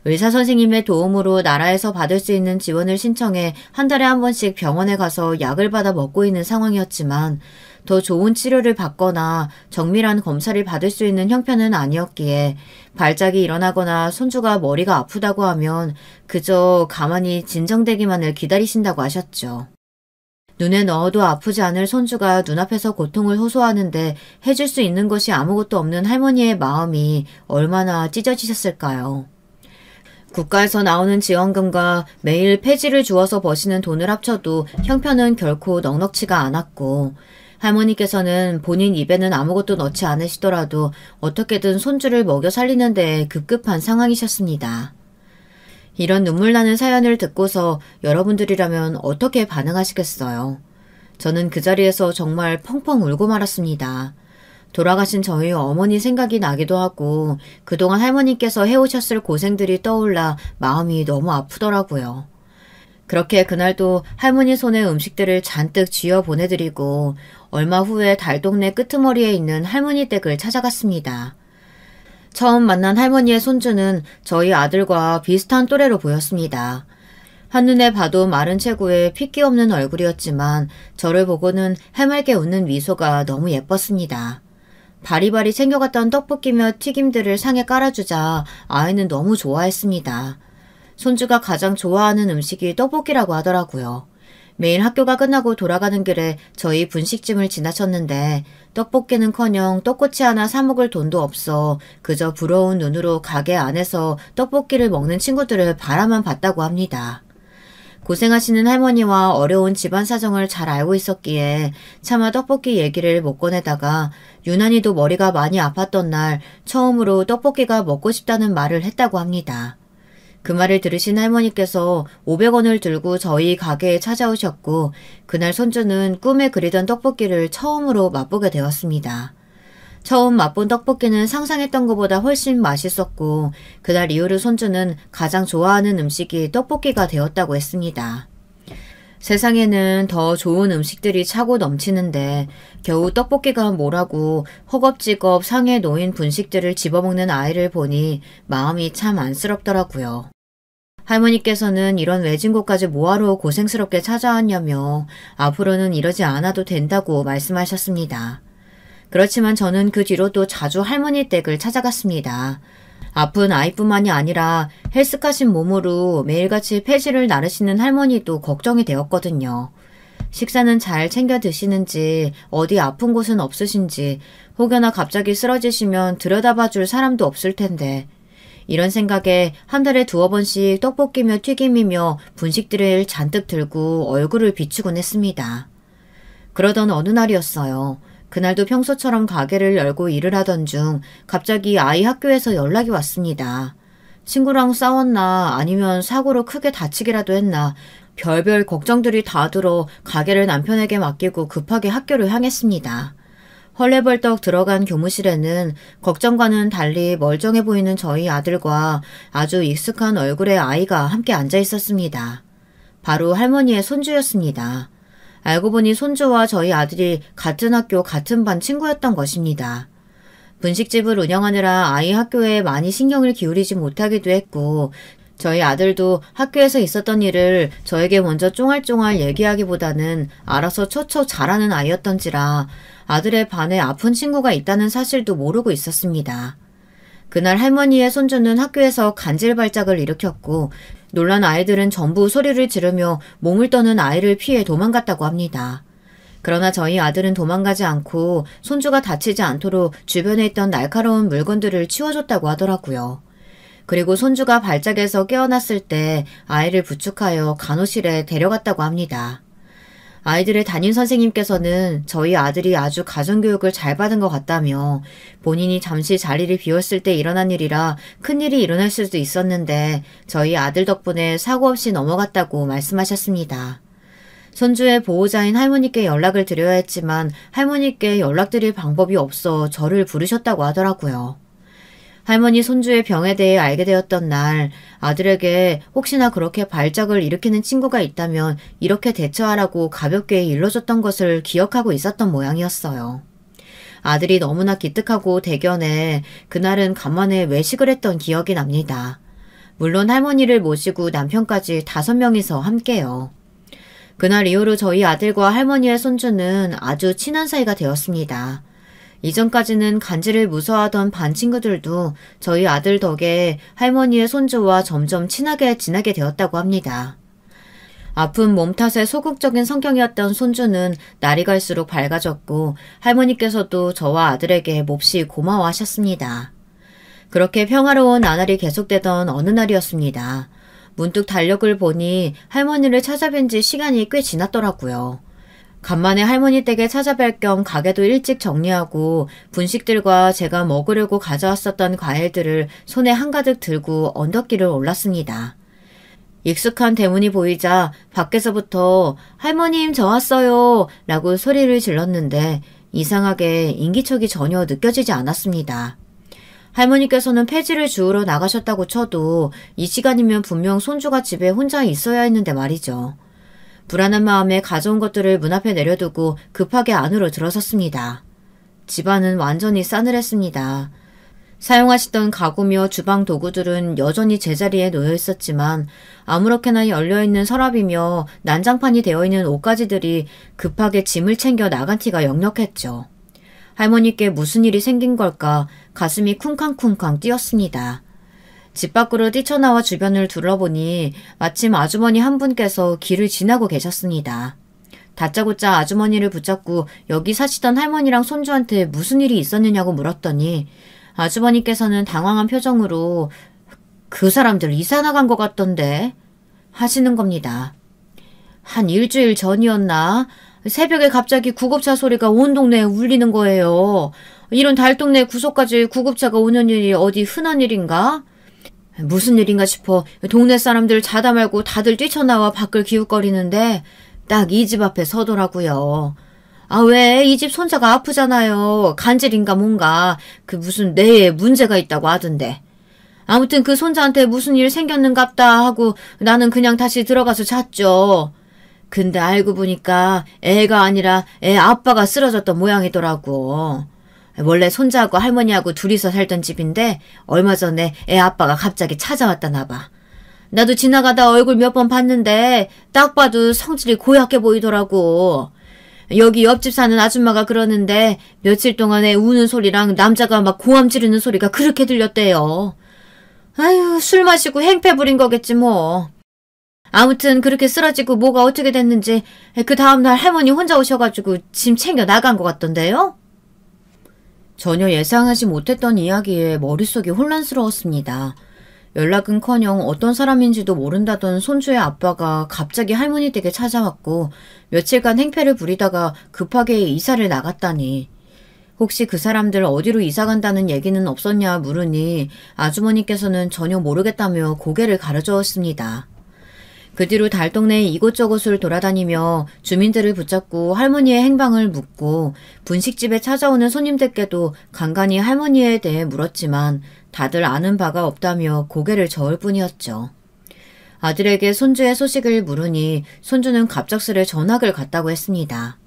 의사선생님의 도움으로 나라에서 받을 수 있는 지원을 신청해 한 달에 한 번씩 병원에 가서 약을 받아 먹고 있는 상황이었지만 더 좋은 치료를 받거나 정밀한 검사를 받을 수 있는 형편은 아니었기에 발작이 일어나거나 손주가 머리가 아프다고 하면 그저 가만히 진정되기만을 기다리신다고 하셨죠. 눈에 넣어도 아프지 않을 손주가 눈앞에서 고통을 호소하는데 해줄 수 있는 것이 아무것도 없는 할머니의 마음이 얼마나 찢어지셨을까요? 국가에서 나오는 지원금과 매일 폐지를 주어서 버시는 돈을 합쳐도 형편은 결코 넉넉치가 않았고 할머니께서는 본인 입에는 아무것도 넣지 않으시더라도 어떻게든 손주를 먹여 살리는 데 급급한 상황이셨습니다. 이런 눈물 나는 사연을 듣고서 여러분들이라면 어떻게 반응하시겠어요? 저는 그 자리에서 정말 펑펑 울고 말았습니다. 돌아가신 저희 어머니 생각이 나기도 하고 그동안 할머니께서 해오셨을 고생들이 떠올라 마음이 너무 아프더라고요. 그렇게 그날도 할머니 손에 음식들을 잔뜩 쥐어 보내드리고 얼마 후에 달동네 끄트머리에 있는 할머니 댁을 찾아갔습니다. 처음 만난 할머니의 손주는 저희 아들과 비슷한 또래로 보였습니다. 한눈에 봐도 마른 체구에 핏기 없는 얼굴이었지만 저를 보고는 해맑게 웃는 미소가 너무 예뻤습니다. 바리바리 챙겨갔던 떡볶이며 튀김들을 상에 깔아주자 아이는 너무 좋아했습니다. 손주가 가장 좋아하는 음식이 떡볶이라고 하더라고요. 매일 학교가 끝나고 돌아가는 길에 저희 분식집을 지나쳤는데 떡볶이는커녕 떡꼬치 하나 사 먹을 돈도 없어 그저 부러운 눈으로 가게 안에서 떡볶이를 먹는 친구들을 바라만 봤다고 합니다. 고생하시는 할머니와 어려운 집안 사정을 잘 알고 있었기에 차마 떡볶이 얘기를 못 꺼내다가 유난히도 머리가 많이 아팠던 날 처음으로 떡볶이가 먹고 싶다는 말을 했다고 합니다. 그 말을 들으신 할머니께서 500원을 들고 저희 가게에 찾아오셨고 그날 손주는 꿈에 그리던 떡볶이를 처음으로 맛보게 되었습니다. 처음 맛본 떡볶이는 상상했던 것보다 훨씬 맛있었고 그날 이후로 손주는 가장 좋아하는 음식이 떡볶이가 되었다고 했습니다. 세상에는 더 좋은 음식들이 차고 넘치는데 겨우 떡볶이가 뭐라고 허겁지겁 상에 놓인 분식들을 집어먹는 아이를 보니 마음이 참 안쓰럽더라고요. 할머니께서는 이런 외진 곳까지 뭐하러 고생스럽게 찾아왔냐며 앞으로는 이러지 않아도 된다고 말씀하셨습니다. 그렇지만 저는 그 뒤로도 자주 할머니 댁을 찾아갔습니다. 아픈 아이뿐만이 아니라 헬스카신 몸으로 매일같이 폐지를 나르시는 할머니도 걱정이 되었거든요. 식사는 잘 챙겨 드시는지 어디 아픈 곳은 없으신지 혹여나 갑자기 쓰러지시면 들여다봐줄 사람도 없을 텐데 이런 생각에 한 달에 2번씩 떡볶이며 튀김이며 분식들을 잔뜩 들고 얼굴을 비추곤 했습니다. 그러던 어느 날이었어요. 그날도 평소처럼 가게를 열고 일을 하던 중 갑자기 아이 학교에서 연락이 왔습니다. 친구랑 싸웠나 아니면 사고로 크게 다치기라도 했나 별별 걱정들이 다 들어 가게를 남편에게 맡기고 급하게 학교를 향했습니다. 헐레벌떡 들어간 교무실에는 걱정과는 달리 멀쩡해 보이는 저희 아들과 아주 익숙한 얼굴의 아이가 함께 앉아 있었습니다. 바로 할머니의 손주였습니다. 알고 보니 손주와 저희 아들이 같은 학교 같은 반 친구였던 것입니다. 분식집을 운영하느라 아이 학교에 많이 신경을 기울이지 못하기도 했고 저희 아들도 학교에서 있었던 일을 저에게 먼저 쫑알쫑알 얘기하기보다는 알아서 척척 잘하는 아이였던지라 아들의 반에 아픈 친구가 있다는 사실도 모르고 있었습니다. 그날 할머니의 손주는 학교에서 간질발작을 일으켰고 놀란 아이들은 전부 소리를 지르며 몸을 떠는 아이를 피해 도망갔다고 합니다. 그러나 저희 아들은 도망가지 않고 손주가 다치지 않도록 주변에 있던 날카로운 물건들을 치워줬다고 하더라고요. 그리고 손주가 발작에서 깨어났을 때 아이를 부축하여 간호실에 데려갔다고 합니다. 아이들의 담임 선생님께서는 저희 아들이 아주 가정교육을 잘 받은 것 같다며 본인이 잠시 자리를 비웠을 때 일어난 일이라 큰일이 일어날 수도 있었는데 저희 아들 덕분에 사고 없이 넘어갔다고 말씀하셨습니다. 손주의 보호자인 할머니께 연락을 드려야 했지만 할머니께 연락드릴 방법이 없어 저를 부르셨다고 하더라고요. 할머니 손주의 병에 대해 알게 되었던 날 아들에게 혹시나 그렇게 발작을 일으키는 친구가 있다면 이렇게 대처하라고 가볍게 일러줬던 것을 기억하고 있었던 모양이었어요. 아들이 너무나 기특하고 대견해 그날은 간만에 외식을 했던 기억이 납니다. 물론 할머니를 모시고 남편까지 5명이서 함께요. 그날 이후로 저희 아들과 할머니의 손주는 아주 친한 사이가 되었습니다. 이전까지는 간지를 무서워하던 반 친구들도 저희 아들 덕에 할머니의 손주와 점점 친하게 지내게 되었다고 합니다. 아픈 몸 탓에 소극적인 성격이었던 손주는 날이 갈수록 밝아졌고 할머니께서도 저와 아들에게 몹시 고마워하셨습니다. 그렇게 평화로운 나날이 계속되던 어느 날이었습니다. 문득 달력을 보니 할머니를 찾아뵌 지 시간이 꽤 지났더라고요. 간만에 할머니 댁에 찾아뵐 겸 가게도 일찍 정리하고 분식들과 제가 먹으려고 가져왔었던 과일들을 손에 한가득 들고 언덕길을 올랐습니다. 익숙한 대문이 보이자 밖에서부터 할머님 저 왔어요 라고 소리를 질렀는데 이상하게 인기척이 전혀 느껴지지 않았습니다. 할머니께서는 폐지를 주우러 나가셨다고 쳐도 이 시간이면 분명 손주가 집에 혼자 있어야 했는데 말이죠. 불안한 마음에 가져온 것들을 문 앞에 내려두고 급하게 안으로 들어섰습니다. 집안은 완전히 싸늘했습니다. 사용하시던 가구며 주방 도구들은 여전히 제자리에 놓여 있었지만 아무렇게나 열려있는 서랍이며 난장판이 되어있는 옷가지들이 급하게 짐을 챙겨 나간 티가 역력했죠. 할머니께 무슨 일이 생긴 걸까 가슴이 쿵쾅쿵쾅 뛰었습니다. 집 밖으로 뛰쳐나와 주변을 둘러보니 마침 아주머니 한 분께서 길을 지나고 계셨습니다. 다짜고짜 아주머니를 붙잡고 여기 사시던 할머니랑 손주한테 무슨 일이 있었느냐고 물었더니 아주머니께서는 당황한 표정으로 그 사람들 이사 나간 것 같던데 하시는 겁니다. 한 일주일 전이었나? 새벽에 갑자기 구급차 소리가 온 동네에 울리는 거예요. 이런 달동네 구석까지 구급차가 오는 일이 어디 흔한 일인가? 무슨 일인가 싶어 동네 사람들 자다 말고 다들 뛰쳐나와 밖을 기웃거리는데 딱 이 집 앞에 서더라고요. 아, 왜? 이 집 손자가 아프잖아요. 간질인가 뭔가. 그 무슨 뇌에 문제가 있다고 하던데. 아무튼 그 손자한테 무슨 일 생겼는갑다 하고 나는 그냥 다시 들어가서 잤죠. 근데 알고 보니까 애가 아니라 애 아빠가 쓰러졌던 모양이더라고. 원래 손자하고 할머니하고 둘이서 살던 집인데 얼마 전에 애 아빠가 갑자기 찾아왔다나 봐. 나도 지나가다 얼굴 몇 번 봤는데 딱 봐도 성질이 고약해 보이더라고. 여기 옆집 사는 아줌마가 그러는데 며칠 동안에 우는 소리랑 남자가 막 고함 지르는 소리가 그렇게 들렸대요. 아유, 술 마시고 행패 부린 거겠지 뭐. 아무튼 그렇게 쓰러지고 뭐가 어떻게 됐는지 그 다음날 할머니 혼자 오셔가지고 짐 챙겨 나간 것 같던데요? 전혀 예상하지 못했던 이야기에 머릿속이 혼란스러웠습니다. 연락은커녕 어떤 사람인지도 모른다던 손주의 아빠가 갑자기 할머니 댁에 찾아왔고 며칠간 행패를 부리다가 급하게 이사를 나갔다니. 혹시 그 사람들 어디로 이사 간다는 얘기는 없었냐 물으니 아주머니께서는 전혀 모르겠다며 고개를 가로저었습니다. 그 뒤로 달동네 이곳저곳을 돌아다니며 주민들을 붙잡고 할머니의 행방을 묻고 분식집에 찾아오는 손님들께도 간간히 할머니에 대해 물었지만 다들 아는 바가 없다며 고개를 저을 뿐이었죠. 아들에게 손주의 소식을 물으니 손주는 갑작스레 전학을 갔다고 했습니다.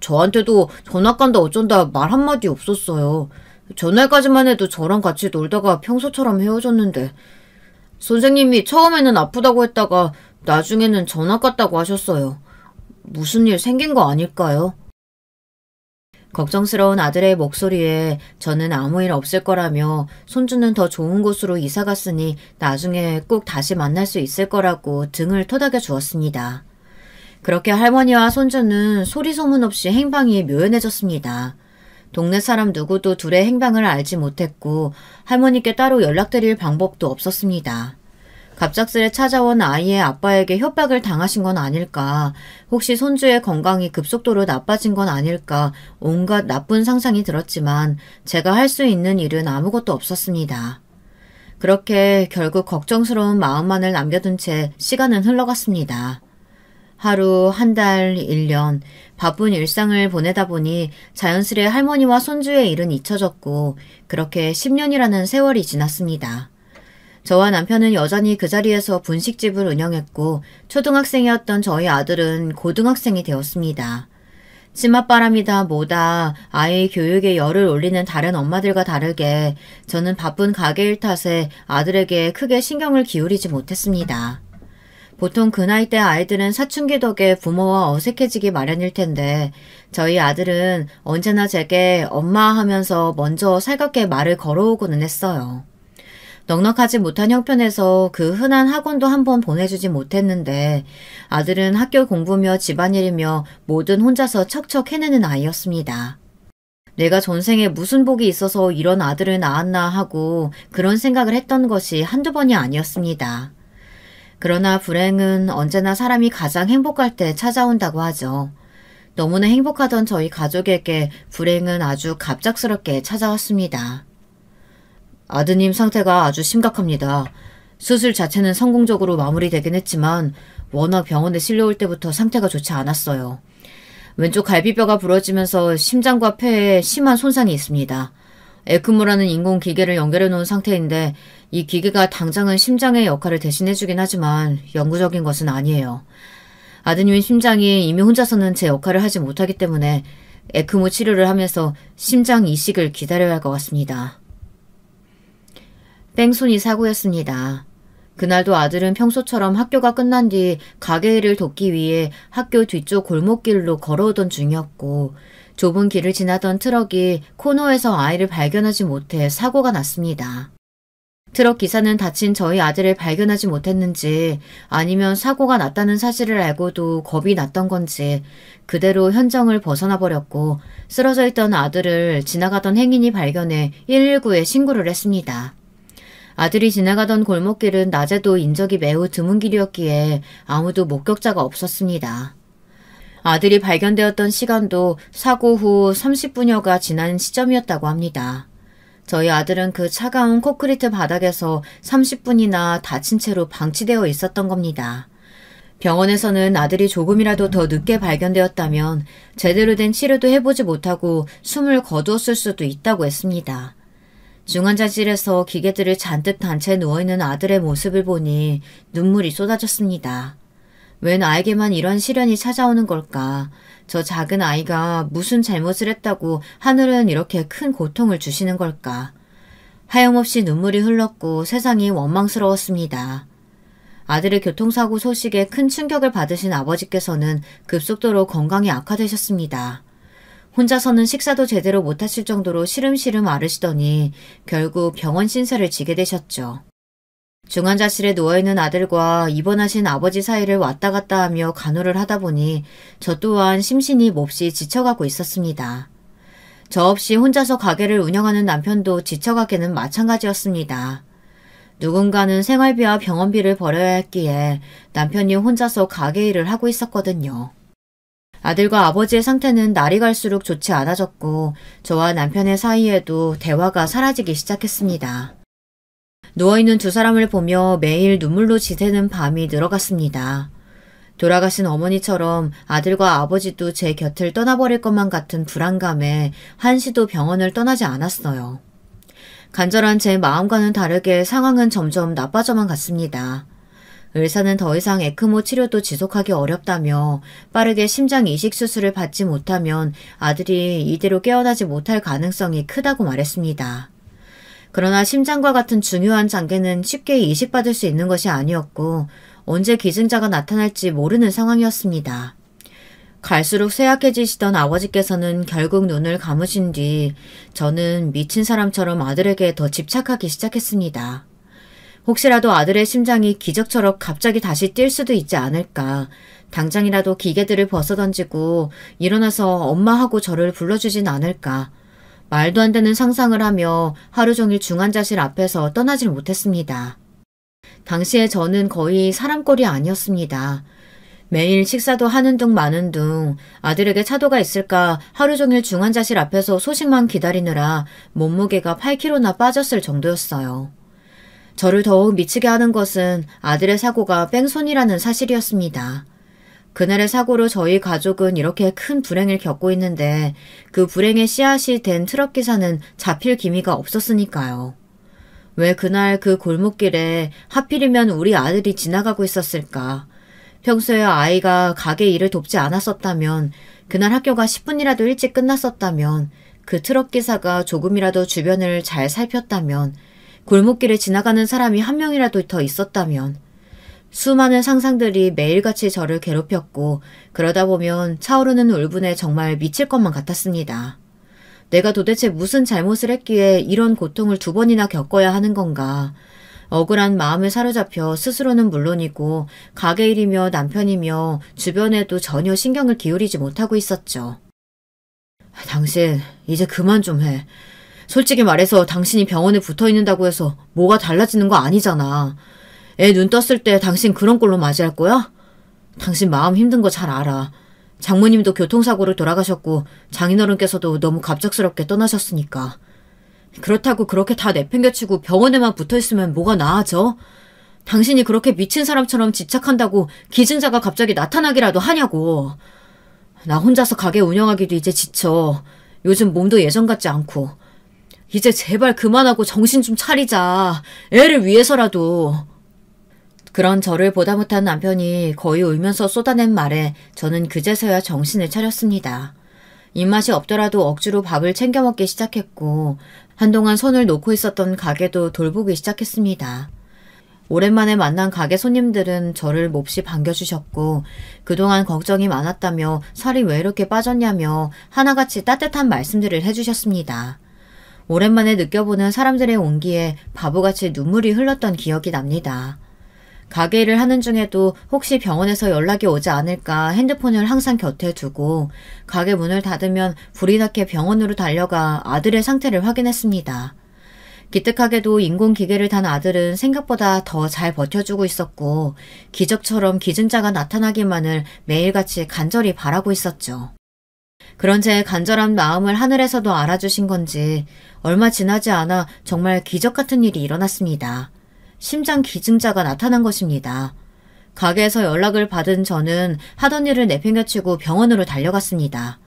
저한테도 전학 간다 어쩐다 말 한마디 없었어요. 전날까지만 해도 저랑 같이 놀다가 평소처럼 헤어졌는데 선생님이 처음에는 아프다고 했다가 나중에는 전학 갔다고 하셨어요. 무슨 일 생긴 거 아닐까요? 걱정스러운 아들의 목소리에 저는 아무 일 없을 거라며 손주는 더 좋은 곳으로 이사 갔으니 나중에 꼭 다시 만날 수 있을 거라고 등을 토닥여 주었습니다. 그렇게 할머니와 손주는 소리 소문 없이 행방이 묘연해졌습니다. 동네 사람 누구도 둘의 행방을 알지 못했고 할머니께 따로 연락드릴 방법도 없었습니다. 갑작스레 찾아온 아이의 아빠에게 협박을 당하신 건 아닐까, 혹시 손주의 건강이 급속도로 나빠진 건 아닐까 온갖 나쁜 상상이 들었지만 제가 할 수 있는 일은 아무것도 없었습니다. 그렇게 결국 걱정스러운 마음만을 남겨둔 채 시간은 흘러갔습니다. 하루, 한 달, 1년 바쁜 일상을 보내다 보니 자연스레 할머니와 손주의 일은 잊혀졌고 그렇게 10년이라는 세월이 지났습니다. 저와 남편은 여전히 그 자리에서 분식집을 운영했고 초등학생이었던 저희 아들은 고등학생이 되었습니다. 치맛바람이다 뭐다 아이 교육에 열을 올리는 다른 엄마들과 다르게 저는 바쁜 가게 일 탓에 아들에게 크게 신경을 기울이지 못했습니다. 보통 그 나이 때 아이들은 사춘기 덕에 부모와 어색해지기 마련일 텐데 저희 아들은 언제나 제게 엄마 하면서 먼저 살갑게 말을 걸어오고는 했어요. 넉넉하지 못한 형편에서 그 흔한 학원도 한번 보내주지 못했는데 아들은 학교 공부며 집안일이며 뭐든 혼자서 척척 해내는 아이였습니다. 내가 전생에 무슨 복이 있어서 이런 아들을 낳았나 하고 그런 생각을 했던 것이 한두 번이 아니었습니다. 그러나 불행은 언제나 사람이 가장 행복할 때 찾아온다고 하죠. 너무나 행복하던 저희 가족에게 불행은 아주 갑작스럽게 찾아왔습니다. 아드님 상태가 아주 심각합니다. 수술 자체는 성공적으로 마무리되긴 했지만 워낙 병원에 실려올 때부터 상태가 좋지 않았어요. 왼쪽 갈비뼈가 부러지면서 심장과 폐에 심한 손상이 있습니다. 에크모라는 인공기계를 연결해 놓은 상태인데 이 기계가 당장은 심장의 역할을 대신해주긴 하지만 영구적인 것은 아니에요. 아드님의 심장이 이미 혼자서는 제 역할을 하지 못하기 때문에 에크모 치료를 하면서 심장 이식을 기다려야 할 것 같습니다. 뺑소니 사고였습니다. 그날도 아들은 평소처럼 학교가 끝난 뒤 가게 일을 돕기 위해 학교 뒤쪽 골목길로 걸어오던 중이었고 좁은 길을 지나던 트럭이 코너에서 아이를 발견하지 못해 사고가 났습니다. 트럭 기사는 다친 저희 아들을 발견하지 못했는지 아니면 사고가 났다는 사실을 알고도 겁이 났던 건지 그대로 현장을 벗어나 버렸고 쓰러져 있던 아들을 지나가던 행인이 발견해 119에 신고를 했습니다. 아들이 지나가던 골목길은 낮에도 인적이 매우 드문 길이었기에 아무도 목격자가 없었습니다. 아들이 발견되었던 시간도 사고 후 30분여가 지난 시점이었다고 합니다. 저희 아들은 그 차가운 콘크리트 바닥에서 30분이나 다친 채로 방치되어 있었던 겁니다. 병원에서는 아들이 조금이라도 더 늦게 발견되었다면 제대로 된 치료도 해보지 못하고 숨을 거두었을 수도 있다고 했습니다. 중환자실에서 기계들을 잔뜩 단 채 누워있는 아들의 모습을 보니 눈물이 쏟아졌습니다. 왜 나에게만 이런 시련이 찾아오는 걸까? 저 작은 아이가 무슨 잘못을 했다고 하늘은 이렇게 큰 고통을 주시는 걸까? 하염없이 눈물이 흘렀고 세상이 원망스러웠습니다. 아들의 교통사고 소식에 큰 충격을 받으신 아버지께서는 급속도로 건강이 악화되셨습니다. 혼자서는 식사도 제대로 못하실 정도로 시름시름 앓으시더니 결국 병원 신세를 지게 되셨죠. 중환자실에 누워있는 아들과 입원하신 아버지 사이를 왔다 갔다 하며 간호를 하다 보니 저 또한 심신이 몹시 지쳐가고 있었습니다. 저 없이 혼자서 가게를 운영하는 남편도 지쳐가기는 마찬가지였습니다. 누군가는 생활비와 병원비를 벌어야 했기에 남편이 혼자서 가게 일을 하고 있었거든요. 아들과 아버지의 상태는 날이 갈수록 좋지 않아졌고 저와 남편의 사이에도 대화가 사라지기 시작했습니다. 누워있는 두 사람을 보며 매일 눈물로 지새는 밤이 늘어갔습니다. 돌아가신 어머니처럼 아들과 아버지도 제 곁을 떠나버릴 것만 같은 불안감에 한시도 병원을 떠나지 않았어요. 간절한 제 마음과는 다르게 상황은 점점 나빠져만 갔습니다. 의사는 더 이상 에크모 치료도 지속하기 어렵다며 빠르게 심장 이식 수술을 받지 못하면 아들이 이대로 깨어나지 못할 가능성이 크다고 말했습니다. 그러나 심장과 같은 중요한 장기는 쉽게 이식받을 수 있는 것이 아니었고 언제 기증자가 나타날지 모르는 상황이었습니다. 갈수록 쇠약해지시던 아버지께서는 결국 눈을 감으신 뒤 저는 미친 사람처럼 아들에게 더 집착하기 시작했습니다. 혹시라도 아들의 심장이 기적처럼 갑자기 다시 뛸 수도 있지 않을까. 당장이라도 기계들을 벗어던지고 일어나서 엄마하고 저를 불러주진 않을까. 말도 안 되는 상상을 하며 하루 종일 중환자실 앞에서 떠나질 못했습니다. 당시에 저는 거의 사람꼴이 아니었습니다. 매일 식사도 하는 둥 마는 둥 아들에게 차도가 있을까 하루 종일 중환자실 앞에서 소식만 기다리느라 몸무게가 8kg나 빠졌을 정도였어요. 저를 더욱 미치게 하는 것은 아들의 사고가 뺑소니라는 사실이었습니다. 그날의 사고로 저희 가족은 이렇게 큰 불행을 겪고 있는데 그 불행의 씨앗이 된 트럭 기사는 잡힐 기미가 없었으니까요. 왜 그날 그 골목길에 하필이면 우리 아들이 지나가고 있었을까? 평소에 아이가 가게 일을 돕지 않았었다면 그날 학교가 10분이라도 일찍 끝났었다면 그 트럭 기사가 조금이라도 주변을 잘 살폈다면 골목길에 지나가는 사람이 한 명이라도 더 있었다면 수많은 상상들이 매일같이 저를 괴롭혔고 그러다 보면 차오르는 울분에 정말 미칠 것만 같았습니다. 내가 도대체 무슨 잘못을 했기에 이런 고통을 2번이나 겪어야 하는 건가. 억울한 마음을 사로잡혀 스스로는 물론이고 가게 일이며 남편이며 주변에도 전혀 신경을 기울이지 못하고 있었죠. 당신 이제 그만 좀 해. 솔직히 말해서 당신이 병원에 붙어있는다고 해서 뭐가 달라지는 거 아니잖아. 애 눈 떴을 때 당신 그런 꼴로 맞이할 거야? 당신 마음 힘든 거 잘 알아. 장모님도 교통사고로 돌아가셨고 장인어른께서도 너무 갑작스럽게 떠나셨으니까. 그렇다고 그렇게 다 내팽개치고 병원에만 붙어있으면 뭐가 나아져? 당신이 그렇게 미친 사람처럼 집착한다고 기증자가 갑자기 나타나기라도 하냐고. 나 혼자서 가게 운영하기도 이제 지쳐. 요즘 몸도 예전 같지 않고. 이제 제발 그만하고 정신 좀 차리자. 애를 위해서라도. 그런 저를 보다 못한 남편이 거의 울면서 쏟아낸 말에 저는 그제서야 정신을 차렸습니다. 입맛이 없더라도 억지로 밥을 챙겨 먹기 시작했고 한동안 손을 놓고 있었던 가게도 돌보기 시작했습니다. 오랜만에 만난 가게 손님들은 저를 몹시 반겨주셨고 그동안 걱정이 많았다며 살이 왜 이렇게 빠졌냐며 하나같이 따뜻한 말씀들을 해주셨습니다. 오랜만에 느껴보는 사람들의 온기에 바보같이 눈물이 흘렀던 기억이 납니다. 가게 일을 하는 중에도 혹시 병원에서 연락이 오지 않을까 핸드폰을 항상 곁에 두고 가게 문을 닫으면 불이 나게 병원으로 달려가 아들의 상태를 확인했습니다. 기특하게도 인공기계를 단 아들은 생각보다 더 잘 버텨주고 있었고 기적처럼 기증자가 나타나기만을 매일같이 간절히 바라고 있었죠. 그런 제 간절한 마음을 하늘에서도 알아주신 건지 얼마 지나지 않아 정말 기적 같은 일이 일어났습니다. 심장 기증자가 나타난 것입니다. 가게에서 연락을 받은 저는 하던 일을 내팽개치고 병원으로 달려갔습니다.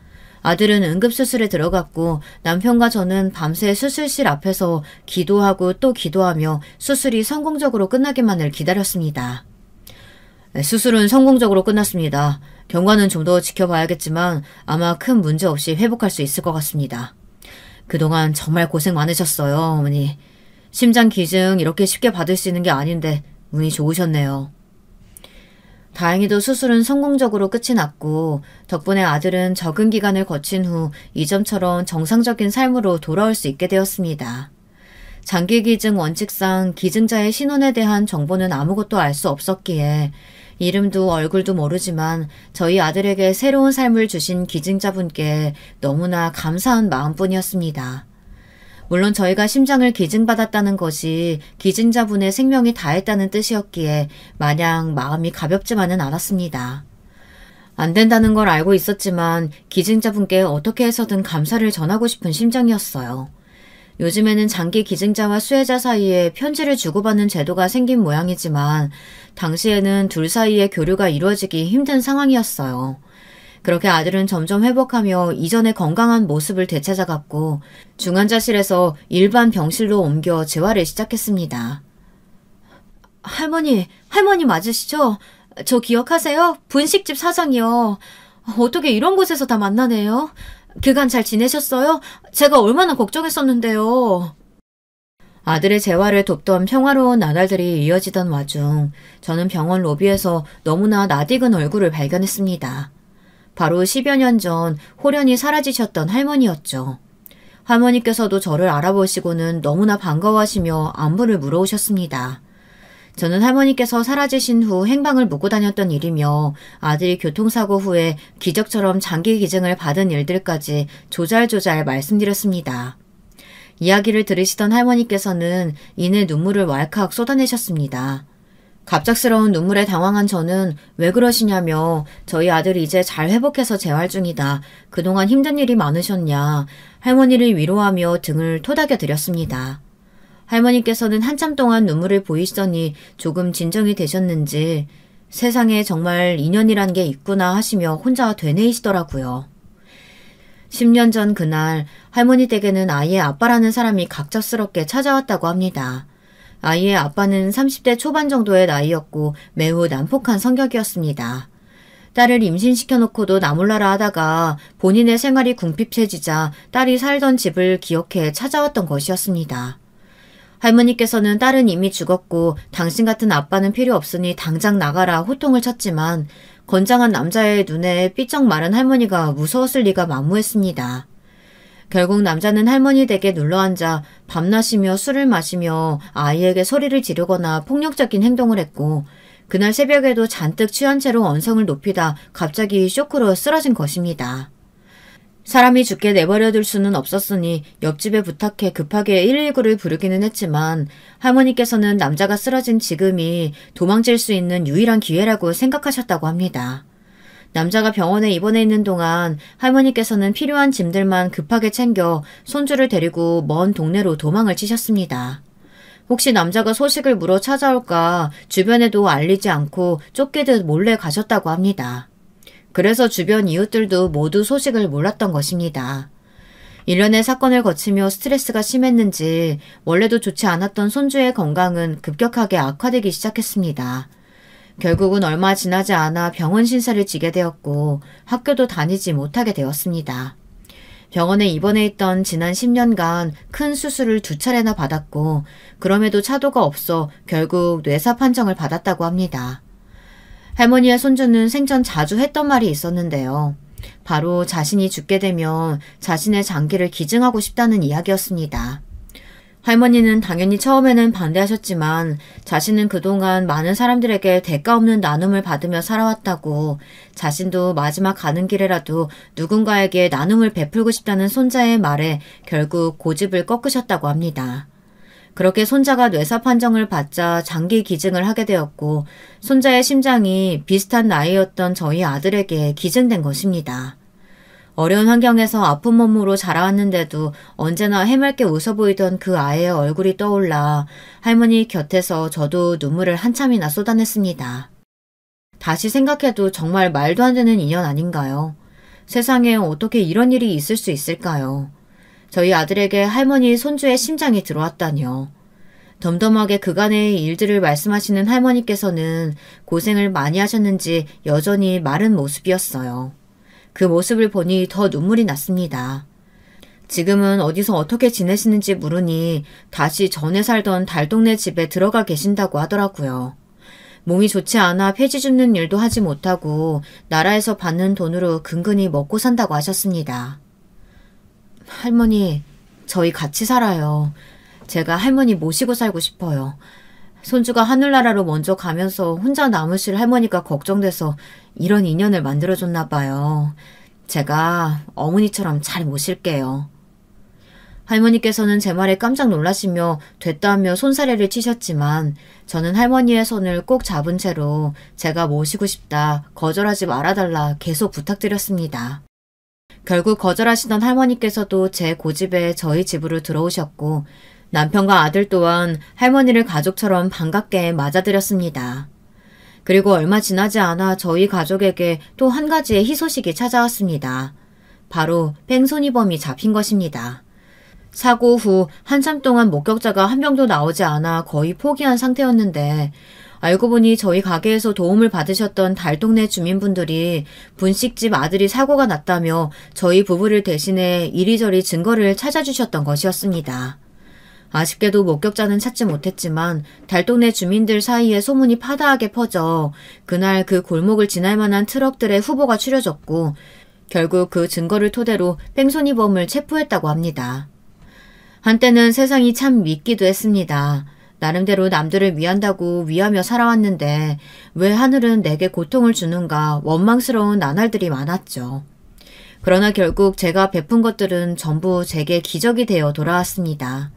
아들은 응급수술에 들어갔고 남편과 저는 밤새 수술실 앞에서 기도하고 또 기도하며 수술이 성공적으로 끝나기만을 기다렸습니다. 수술은 성공적으로 끝났습니다. 경과는 좀 더 지켜봐야겠지만 아마 큰 문제 없이 회복할 수 있을 것 같습니다. 그동안 정말 고생 많으셨어요, 어머니. 심장 기증 이렇게 쉽게 받을 수 있는 게 아닌데 운이 좋으셨네요. 다행히도 수술은 성공적으로 끝이 났고 덕분에 아들은 적응 기간을 거친 후 이전처럼 정상적인 삶으로 돌아올 수 있게 되었습니다. 장기 기증 원칙상 기증자의 신원에 대한 정보는 아무것도 알 수 없었기에 이름도 얼굴도 모르지만 저희 아들에게 새로운 삶을 주신 기증자분께 너무나 감사한 마음뿐이었습니다. 물론 저희가 심장을 기증받았다는 것이 기증자분의 생명이 다했다는 뜻이었기에 마냥 마음이 가볍지만은 않았습니다. 안 된다는 걸 알고 있었지만 기증자분께 어떻게 해서든 감사를 전하고 싶은 심정이었어요. 요즘에는 장기 기증자와 수혜자 사이에 편지를 주고받는 제도가 생긴 모양이지만 당시에는 둘 사이의 교류가 이루어지기 힘든 상황이었어요. 그렇게 아들은 점점 회복하며 이전의 건강한 모습을 되찾아갔고 중환자실에서 일반 병실로 옮겨 재활을 시작했습니다. 할머니 맞으시죠? 저 기억하세요? 분식집 사장이요. 어떻게 이런 곳에서 다 만나네요? 그간 잘 지내셨어요? 제가 얼마나 걱정했었는데요. 아들의 재활을 돕던 평화로운 나날들이 이어지던 와중 저는 병원 로비에서 너무나 낯익은 얼굴을 발견했습니다. 바로 10여 년 전 홀연히 사라지셨던 할머니였죠. 할머니께서도 저를 알아보시고는 너무나 반가워하시며 안부를 물어오셨습니다. 저는 할머니께서 사라지신 후 행방을 묻고 다녔던 일이며 아들이 교통사고 후에 기적처럼 장기 기증을 받은 일들까지 조잘조잘 말씀드렸습니다. 이야기를 들으시던 할머니께서는 이내 눈물을 왈칵 쏟아내셨습니다. 갑작스러운 눈물에 당황한 저는 왜 그러시냐며 저희 아들이 이제 잘 회복해서 재활 중이다. 그동안 힘든 일이 많으셨냐. 할머니를 위로하며 등을 토닥여 드렸습니다. 할머니께서는 한참 동안 눈물을 보이시더니 조금 진정이 되셨는지 세상에 정말 인연이란 게 있구나 하시며 혼자 되뇌이시더라고요. 10년 전 그날 할머니 댁에는 아이의 아빠라는 사람이 갑작스럽게 찾아왔다고 합니다. 아이의 아빠는 30대 초반 정도의 나이였고 매우 난폭한 성격이었습니다. 딸을 임신시켜놓고도 나몰라라 하다가 본인의 생활이 궁핍해지자 딸이 살던 집을 기억해 찾아왔던 것이었습니다. 할머니께서는 딸은 이미 죽었고 당신 같은 아빠는 필요 없으니 당장 나가라 호통을 쳤지만 건장한 남자의 눈에 삐쩍 마른 할머니가 무서웠을 리가 만무했습니다. 결국 남자는 할머니 댁에 눌러앉아 밤낮이며 술을 마시며 아이에게 소리를 지르거나 폭력적인 행동을 했고 그날 새벽에도 잔뜩 취한 채로 언성을 높이다 갑자기 쇼크로 쓰러진 것입니다. 사람이 죽게 내버려둘 수는 없었으니 옆집에 부탁해 급하게 119를 부르기는 했지만 할머니께서는 남자가 쓰러진 지금이 도망칠 수 있는 유일한 기회라고 생각하셨다고 합니다. 남자가 병원에 입원해 있는 동안 할머니께서는 필요한 짐들만 급하게 챙겨 손주를 데리고 먼 동네로 도망을 치셨습니다. 혹시 남자가 소식을 물어 찾아올까 주변에도 알리지 않고 쫓기듯 몰래 가셨다고 합니다. 그래서 주변 이웃들도 모두 소식을 몰랐던 것입니다. 일련의 사건을 거치며 스트레스가 심했는지 원래도 좋지 않았던 손주의 건강은 급격하게 악화되기 시작했습니다. 결국은 얼마 지나지 않아 병원 신세를 지게 되었고 학교도 다니지 못하게 되었습니다. 병원에 입원해 있던 지난 10년간 큰 수술을 2차례나 받았고 그럼에도 차도가 없어 결국 뇌사 판정을 받았다고 합니다. 할머니의 손주는 생전 자주 했던 말이 있었는데요. 바로 자신이 죽게 되면 자신의 장기를 기증하고 싶다는 이야기였습니다. 할머니는 당연히 처음에는 반대하셨지만 자신은 그동안 많은 사람들에게 대가 없는 나눔을 받으며 살아왔다고 자신도 마지막 가는 길에라도 누군가에게 나눔을 베풀고 싶다는 손자의 말에 결국 고집을 꺾으셨다고 합니다. 그렇게 손자가 뇌사 판정을 받자 장기 기증을 하게 되었고 손자의 심장이 비슷한 나이였던 저희 아들에게 기증된 것입니다. 어려운 환경에서 아픈 몸으로 자라왔는데도 언제나 해맑게 웃어 보이던 그 아이의 얼굴이 떠올라 할머니 곁에서 저도 눈물을 한참이나 쏟아냈습니다. 다시 생각해도 정말 말도 안 되는 인연 아닌가요? 세상에 어떻게 이런 일이 있을 수 있을까요? 저희 아들에게 할머니 손주의 심장이 들어왔다니요. 덤덤하게 그간의 일들을 말씀하시는 할머니께서는 고생을 많이 하셨는지 여전히 마른 모습이었어요. 그 모습을 보니 더 눈물이 났습니다. 지금은 어디서 어떻게 지내시는지 물으니 다시 전에 살던 달동네 집에 들어가 계신다고 하더라고요. 몸이 좋지 않아 폐지 줍는 일도 하지 못하고 나라에서 받는 돈으로 근근히 먹고 산다고 하셨습니다. 할머니, 저희 같이 살아요. 제가 할머니 모시고 살고 싶어요. 손주가 하늘나라로 먼저 가면서 혼자 남으실 할머니가 걱정돼서 이런 인연을 만들어줬나 봐요. 제가 어머니처럼 잘 모실게요. 할머니께서는 제 말에 깜짝 놀라시며 됐다 하며 손사래를 치셨지만 저는 할머니의 손을 꼭 잡은 채로 제가 모시고 싶다, 거절하지 말아달라 계속 부탁드렸습니다. 결국 거절하시던 할머니께서도 제 고집에 저희 집으로 들어오셨고 남편과 아들 또한 할머니를 가족처럼 반갑게 맞아들였습니다. 그리고 얼마 지나지 않아 저희 가족에게 또 한 가지의 희소식이 찾아왔습니다. 바로 뺑소니범이 잡힌 것입니다. 사고 후 한참 동안 목격자가 한 명도 나오지 않아 거의 포기한 상태였는데 알고 보니 저희 가게에서 도움을 받으셨던 달동네 주민분들이 분식집 아들이 사고가 났다며 저희 부부를 대신해 이리저리 증거를 찾아주셨던 것이었습니다. 아쉽게도 목격자는 찾지 못했지만 달동네 주민들 사이에 소문이 파다하게 퍼져 그날 그 골목을 지날 만한 트럭들의 후보가 추려졌고 결국 그 증거를 토대로 뺑소니범을 체포했다고 합니다. 한때는 세상이 참 밉기도 했습니다. 나름대로 남들을 위한다고 위하며 살아왔는데 왜 하늘은 내게 고통을 주는가 원망스러운 나날들이 많았죠. 그러나 결국 제가 베푼 것들은 전부 제게 기적이 되어 돌아왔습니다.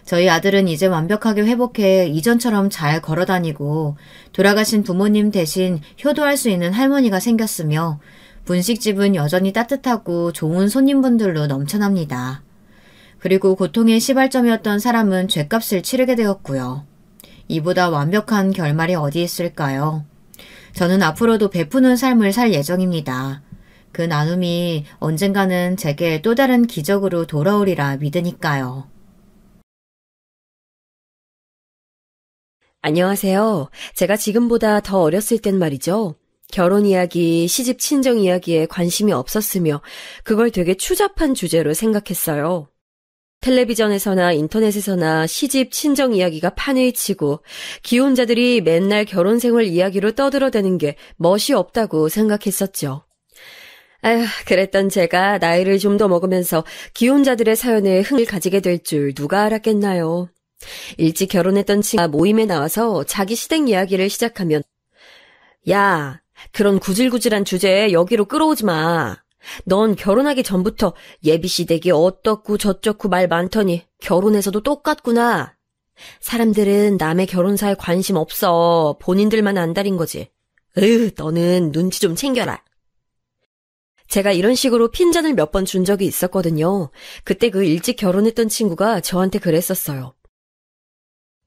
저희 아들은 이제 완벽하게 회복해 이전처럼 잘 걸어다니고 돌아가신 부모님 대신 효도할 수 있는 할머니가 생겼으며 분식집은 여전히 따뜻하고 좋은 손님분들로 넘쳐납니다. 그리고 고통의 시발점이었던 사람은 죗값을 치르게 되었고요. 이보다 완벽한 결말이 어디 있을까요? 저는 앞으로도 베푸는 삶을 살 예정입니다. 그 나눔이 언젠가는 제게 또 다른 기적으로 돌아오리라 믿으니까요. 안녕하세요. 제가 지금보다 더 어렸을 땐 말이죠. 결혼 이야기, 시집 친정 이야기에 관심이 없었으며 그걸 되게 추잡한 주제로 생각했어요. 텔레비전에서나 인터넷에서나 시집 친정 이야기가 판을 치고 기혼자들이 맨날 결혼 생활 이야기로 떠들어대는 게 멋이 없다고 생각했었죠. 아휴, 그랬던 제가 나이를 좀 더 먹으면서 기혼자들의 사연에 흥을 가지게 될 줄 누가 알았겠나요. 일찍 결혼했던 친구가 모임에 나와서 자기 시댁 이야기를 시작하면 야, 그런 구질구질한 주제에 여기로 끌어오지 마. 넌 결혼하기 전부터 예비시댁이 어떻고 저쩌고 말 많더니 결혼해서도 똑같구나. 사람들은 남의 결혼사에 관심 없어. 본인들만 안달인 거지. 너는 눈치 좀 챙겨라. 제가 이런 식으로 핀잔을 몇 번 준 적이 있었거든요. 그때 그 일찍 결혼했던 친구가 저한테 그랬었어요.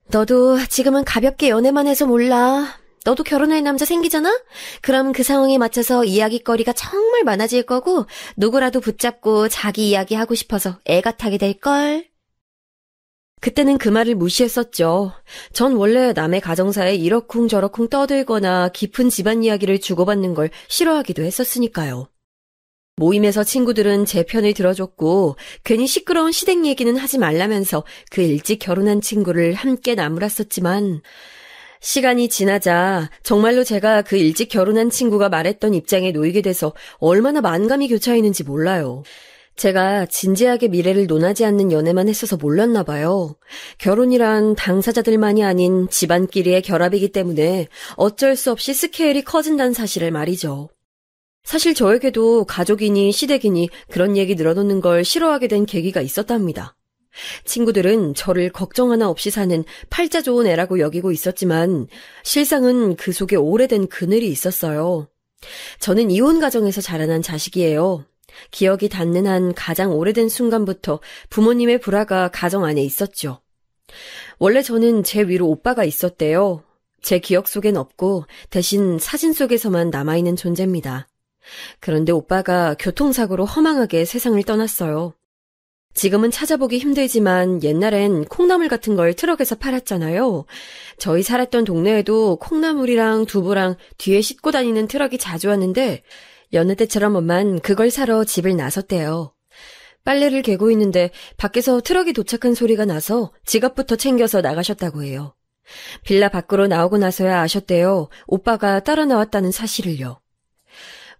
너도 지금은 가볍게 연애만 해서 몰라. 너도 결혼할 남자 생기잖아? 그럼 그 상황에 맞춰서 이야기거리가 정말 많아질 거고 누구라도 붙잡고 자기 이야기 하고 싶어서 애가 타게 될걸. 그때는 그 말을 무시했었죠. 전 원래 남의 가정사에 이러쿵저러쿵 떠들거나 깊은 집안 이야기를 주고받는 걸 싫어하기도 했었으니까요. 모임에서 친구들은 제 편을 들어줬고 괜히 시끄러운 시댁 얘기는 하지 말라면서 그 일찍 결혼한 친구를 함께 나무랐었지만 시간이 지나자 정말로 제가 그 일찍 결혼한 친구가 말했던 입장에 놓이게 돼서 얼마나 만감이 교차했는지 몰라요. 제가 진지하게 미래를 논하지 않는 연애만 했어서 몰랐나 봐요. 결혼이란 당사자들만이 아닌 집안끼리의 결합이기 때문에 어쩔 수 없이 스케일이 커진다는 사실을 말이죠. 사실 저에게도 가족이니 시댁이니 그런 얘기 늘어놓는 걸 싫어하게 된 계기가 있었답니다. 친구들은 저를 걱정 하나 없이 사는 팔자 좋은 애라고 여기고 있었지만 실상은 그 속에 오래된 그늘이 있었어요. 저는 이혼 가정에서 자라난 자식이에요. 기억이 닿는 한 가장 오래된 순간부터 부모님의 불화가 가정 안에 있었죠. 원래 저는 제 위로 오빠가 있었대요. 제 기억 속엔 없고 대신 사진 속에서만 남아있는 존재입니다. 그런데 오빠가 교통사고로 허망하게 세상을 떠났어요. 지금은 찾아보기 힘들지만 옛날엔 콩나물 같은 걸 트럭에서 팔았잖아요. 저희 살았던 동네에도 콩나물이랑 두부랑 뒤에 싣고 다니는 트럭이 자주 왔는데 여느 때처럼 엄만 그걸 사러 집을 나섰대요. 빨래를 개고 있는데 밖에서 트럭이 도착한 소리가 나서 지갑부터 챙겨서 나가셨다고 해요. 빌라 밖으로 나오고 나서야 아셨대요. 오빠가 따라 나왔다는 사실을요.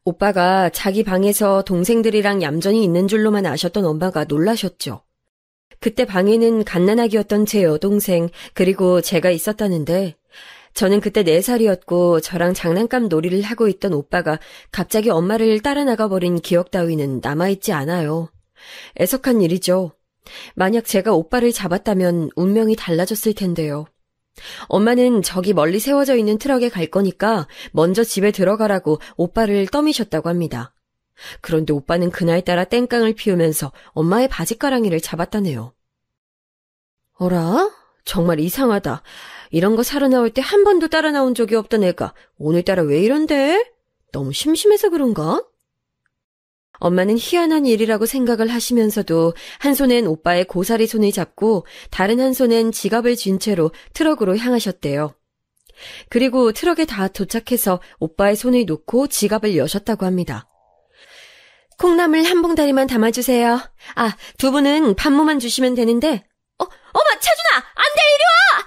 오빠가 자기 방에서 동생들이랑 얌전히 있는 줄로만 아셨던 엄마가 놀라셨죠. 그때 방에는 갓난아기였던 제 여동생 그리고 제가 있었다는데 저는 그때 4살이었고 저랑 장난감 놀이를 하고 있던 오빠가 갑자기 엄마를 따라 나가버린 기억 따위는 남아있지 않아요. 애석한 일이죠. 만약 제가 오빠를 잡았다면 운명이 달라졌을 텐데요. 엄마는 저기 멀리 세워져 있는 트럭에 갈 거니까 먼저 집에 들어가라고 오빠를 떠미셨다고 합니다. 그런데 오빠는 그날따라 땡깡을 피우면서 엄마의 바지가랑이를 잡았다네요. 어라? 정말 이상하다. 이런 거 사러 나올 때 한 번도 따라 나온 적이 없던 애가 오늘따라 왜 이런데? 너무 심심해서 그런가? 엄마는 희한한 일이라고 생각을 하시면서도 한 손엔 오빠의 고사리 손을 잡고 다른 한 손엔 지갑을 쥔 채로 트럭으로 향하셨대요. 그리고 트럭에 다 도착해서 오빠의 손을 놓고 지갑을 여셨다고 합니다. 콩나물 한 봉다리만 담아주세요. 아, 두부는 반모만 주시면 되는데. 어머, 차준아! 안 돼, 이리 와!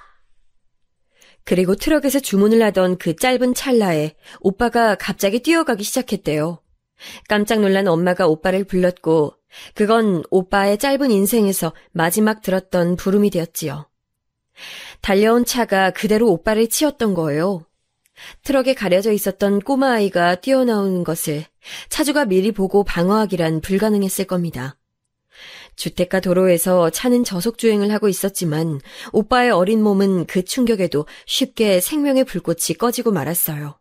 그리고 트럭에서 주문을 하던 그 짧은 찰나에 오빠가 갑자기 뛰어가기 시작했대요. 깜짝 놀란 엄마가 오빠를 불렀고 그건 오빠의 짧은 인생에서 마지막 들었던 부름이 되었지요. 달려온 차가 그대로 오빠를 치었던 거예요. 트럭에 가려져 있었던 꼬마아이가 뛰어나오는 것을 차주가 미리 보고 방어하기란 불가능했을 겁니다. 주택가 도로에서 차는 저속주행을 하고 있었지만 오빠의 어린 몸은 그 충격에도 쉽게 생명의 불꽃이 꺼지고 말았어요.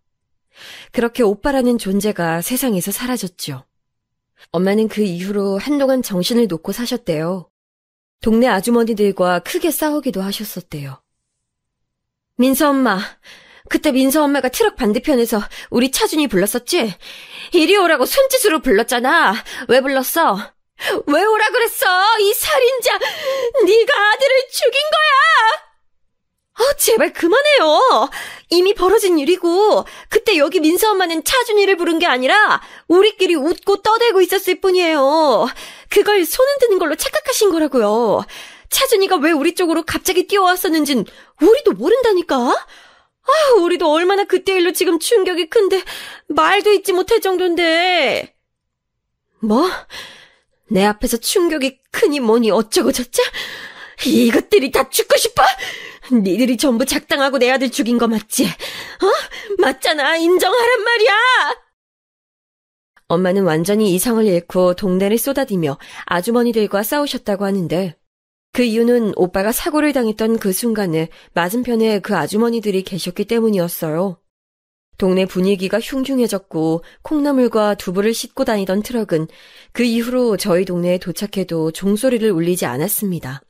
그렇게 오빠라는 존재가 세상에서 사라졌죠. 엄마는 그 이후로 한동안 정신을 놓고 사셨대요. 동네 아주머니들과 크게 싸우기도 하셨었대요. 민서 엄마, 그때 민서 엄마가 트럭 반대편에서 우리 차준이 불렀었지? 이리 오라고 손짓으로 불렀잖아. 왜 불렀어? 왜 오라 그랬어? 이 살인자! 네가 아들을 죽인 거야! 제발 그만해요. 이미 벌어진 일이고 그때 여기 민서 엄마는 차준이를 부른 게 아니라 우리끼리 웃고 떠들고 있었을 뿐이에요. 그걸 손 흔드는 걸로 착각하신 거라고요. 차준이가 왜 우리 쪽으로 갑자기 뛰어왔었는진 우리도 모른다니까. 우리도 얼마나 그때 일로 지금 충격이 큰데 말도 잊지 못할 정도인데. 뭐? 내 앞에서 충격이 크니 뭐니 어쩌고 저쩌? 이것들이 다 죽고 싶어? 니들이 전부 작당하고 내 아들 죽인 거 맞지? 맞잖아. 인정하란 말이야. 엄마는 완전히 이성을 잃고 동네를 쏟아디며 아주머니들과 싸우셨다고 하는데 그 이유는 오빠가 사고를 당했던 그 순간에 맞은편에 그 아주머니들이 계셨기 때문이었어요. 동네 분위기가 흉흉해졌고 콩나물과 두부를 싣고 다니던 트럭은 그 이후로 저희 동네에 도착해도 종소리를 울리지 않았습니다.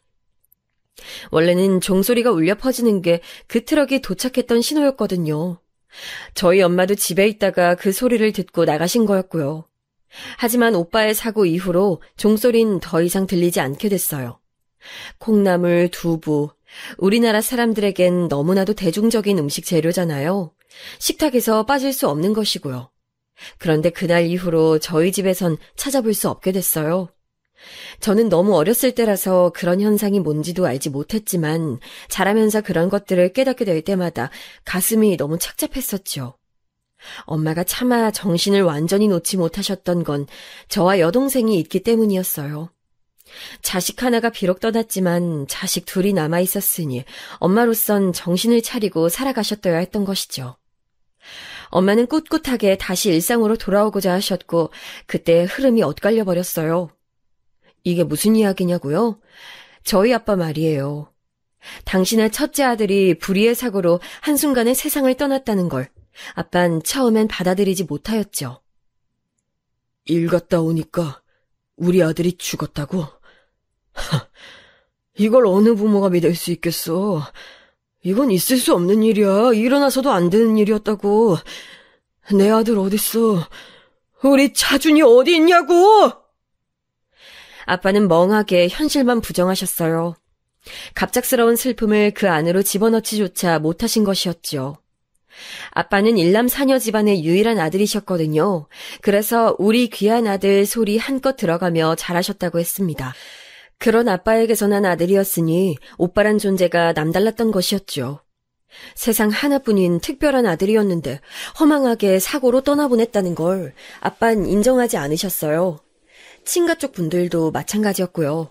원래는 종소리가 울려 퍼지는 게 그 트럭이 도착했던 신호였거든요. 저희 엄마도 집에 있다가 그 소리를 듣고 나가신 거였고요. 하지만 오빠의 사고 이후로 종소리는 더 이상 들리지 않게 됐어요. 콩나물, 두부, 우리나라 사람들에겐 너무나도 대중적인 음식 재료잖아요. 식탁에서 빠질 수 없는 것이고요. 그런데 그날 이후로 저희 집에선 찾아볼 수 없게 됐어요. 저는 너무 어렸을 때라서 그런 현상이 뭔지도 알지 못했지만 자라면서 그런 것들을 깨닫게 될 때마다 가슴이 너무 착잡했었죠. 엄마가 차마 정신을 완전히 놓지 못하셨던 건 저와 여동생이 있기 때문이었어요. 자식 하나가 비록 떠났지만 자식 둘이 남아있었으니 엄마로선 정신을 차리고 살아가셨어야 했던 것이죠. 엄마는 꿋꿋하게 다시 일상으로 돌아오고자 하셨고 그때 흐름이 엇갈려 버렸어요. 이게 무슨 이야기냐고요? 저희 아빠 말이에요. 당신의 첫째 아들이 불의의 사고로 한순간에 세상을 떠났다는 걸 아빤 처음엔 받아들이지 못하였죠. 일 갔다 오니까 우리 아들이 죽었다고? 이걸 어느 부모가 믿을 수 있겠어. 이건 있을 수 없는 일이야. 일어나서도 안 되는 일이었다고. 내 아들 어딨어? 우리 차준이 어디 있냐고! 아빠는 멍하게 현실만 부정하셨어요. 갑작스러운 슬픔을 그 안으로 집어넣지조차 못하신 것이었죠. 아빠는 일남사녀 집안의 유일한 아들이셨거든요. 그래서 우리 귀한 아들 소리 한껏 들어가며 자라셨다고 했습니다. 그런 아빠에게서 난 아들이었으니 오빠란 존재가 남달랐던 것이었죠. 세상 하나뿐인 특별한 아들이었는데 허망하게 사고로 떠나보냈다는 걸 아빠는 인정하지 않으셨어요. 친가 쪽 분들도 마찬가지였고요.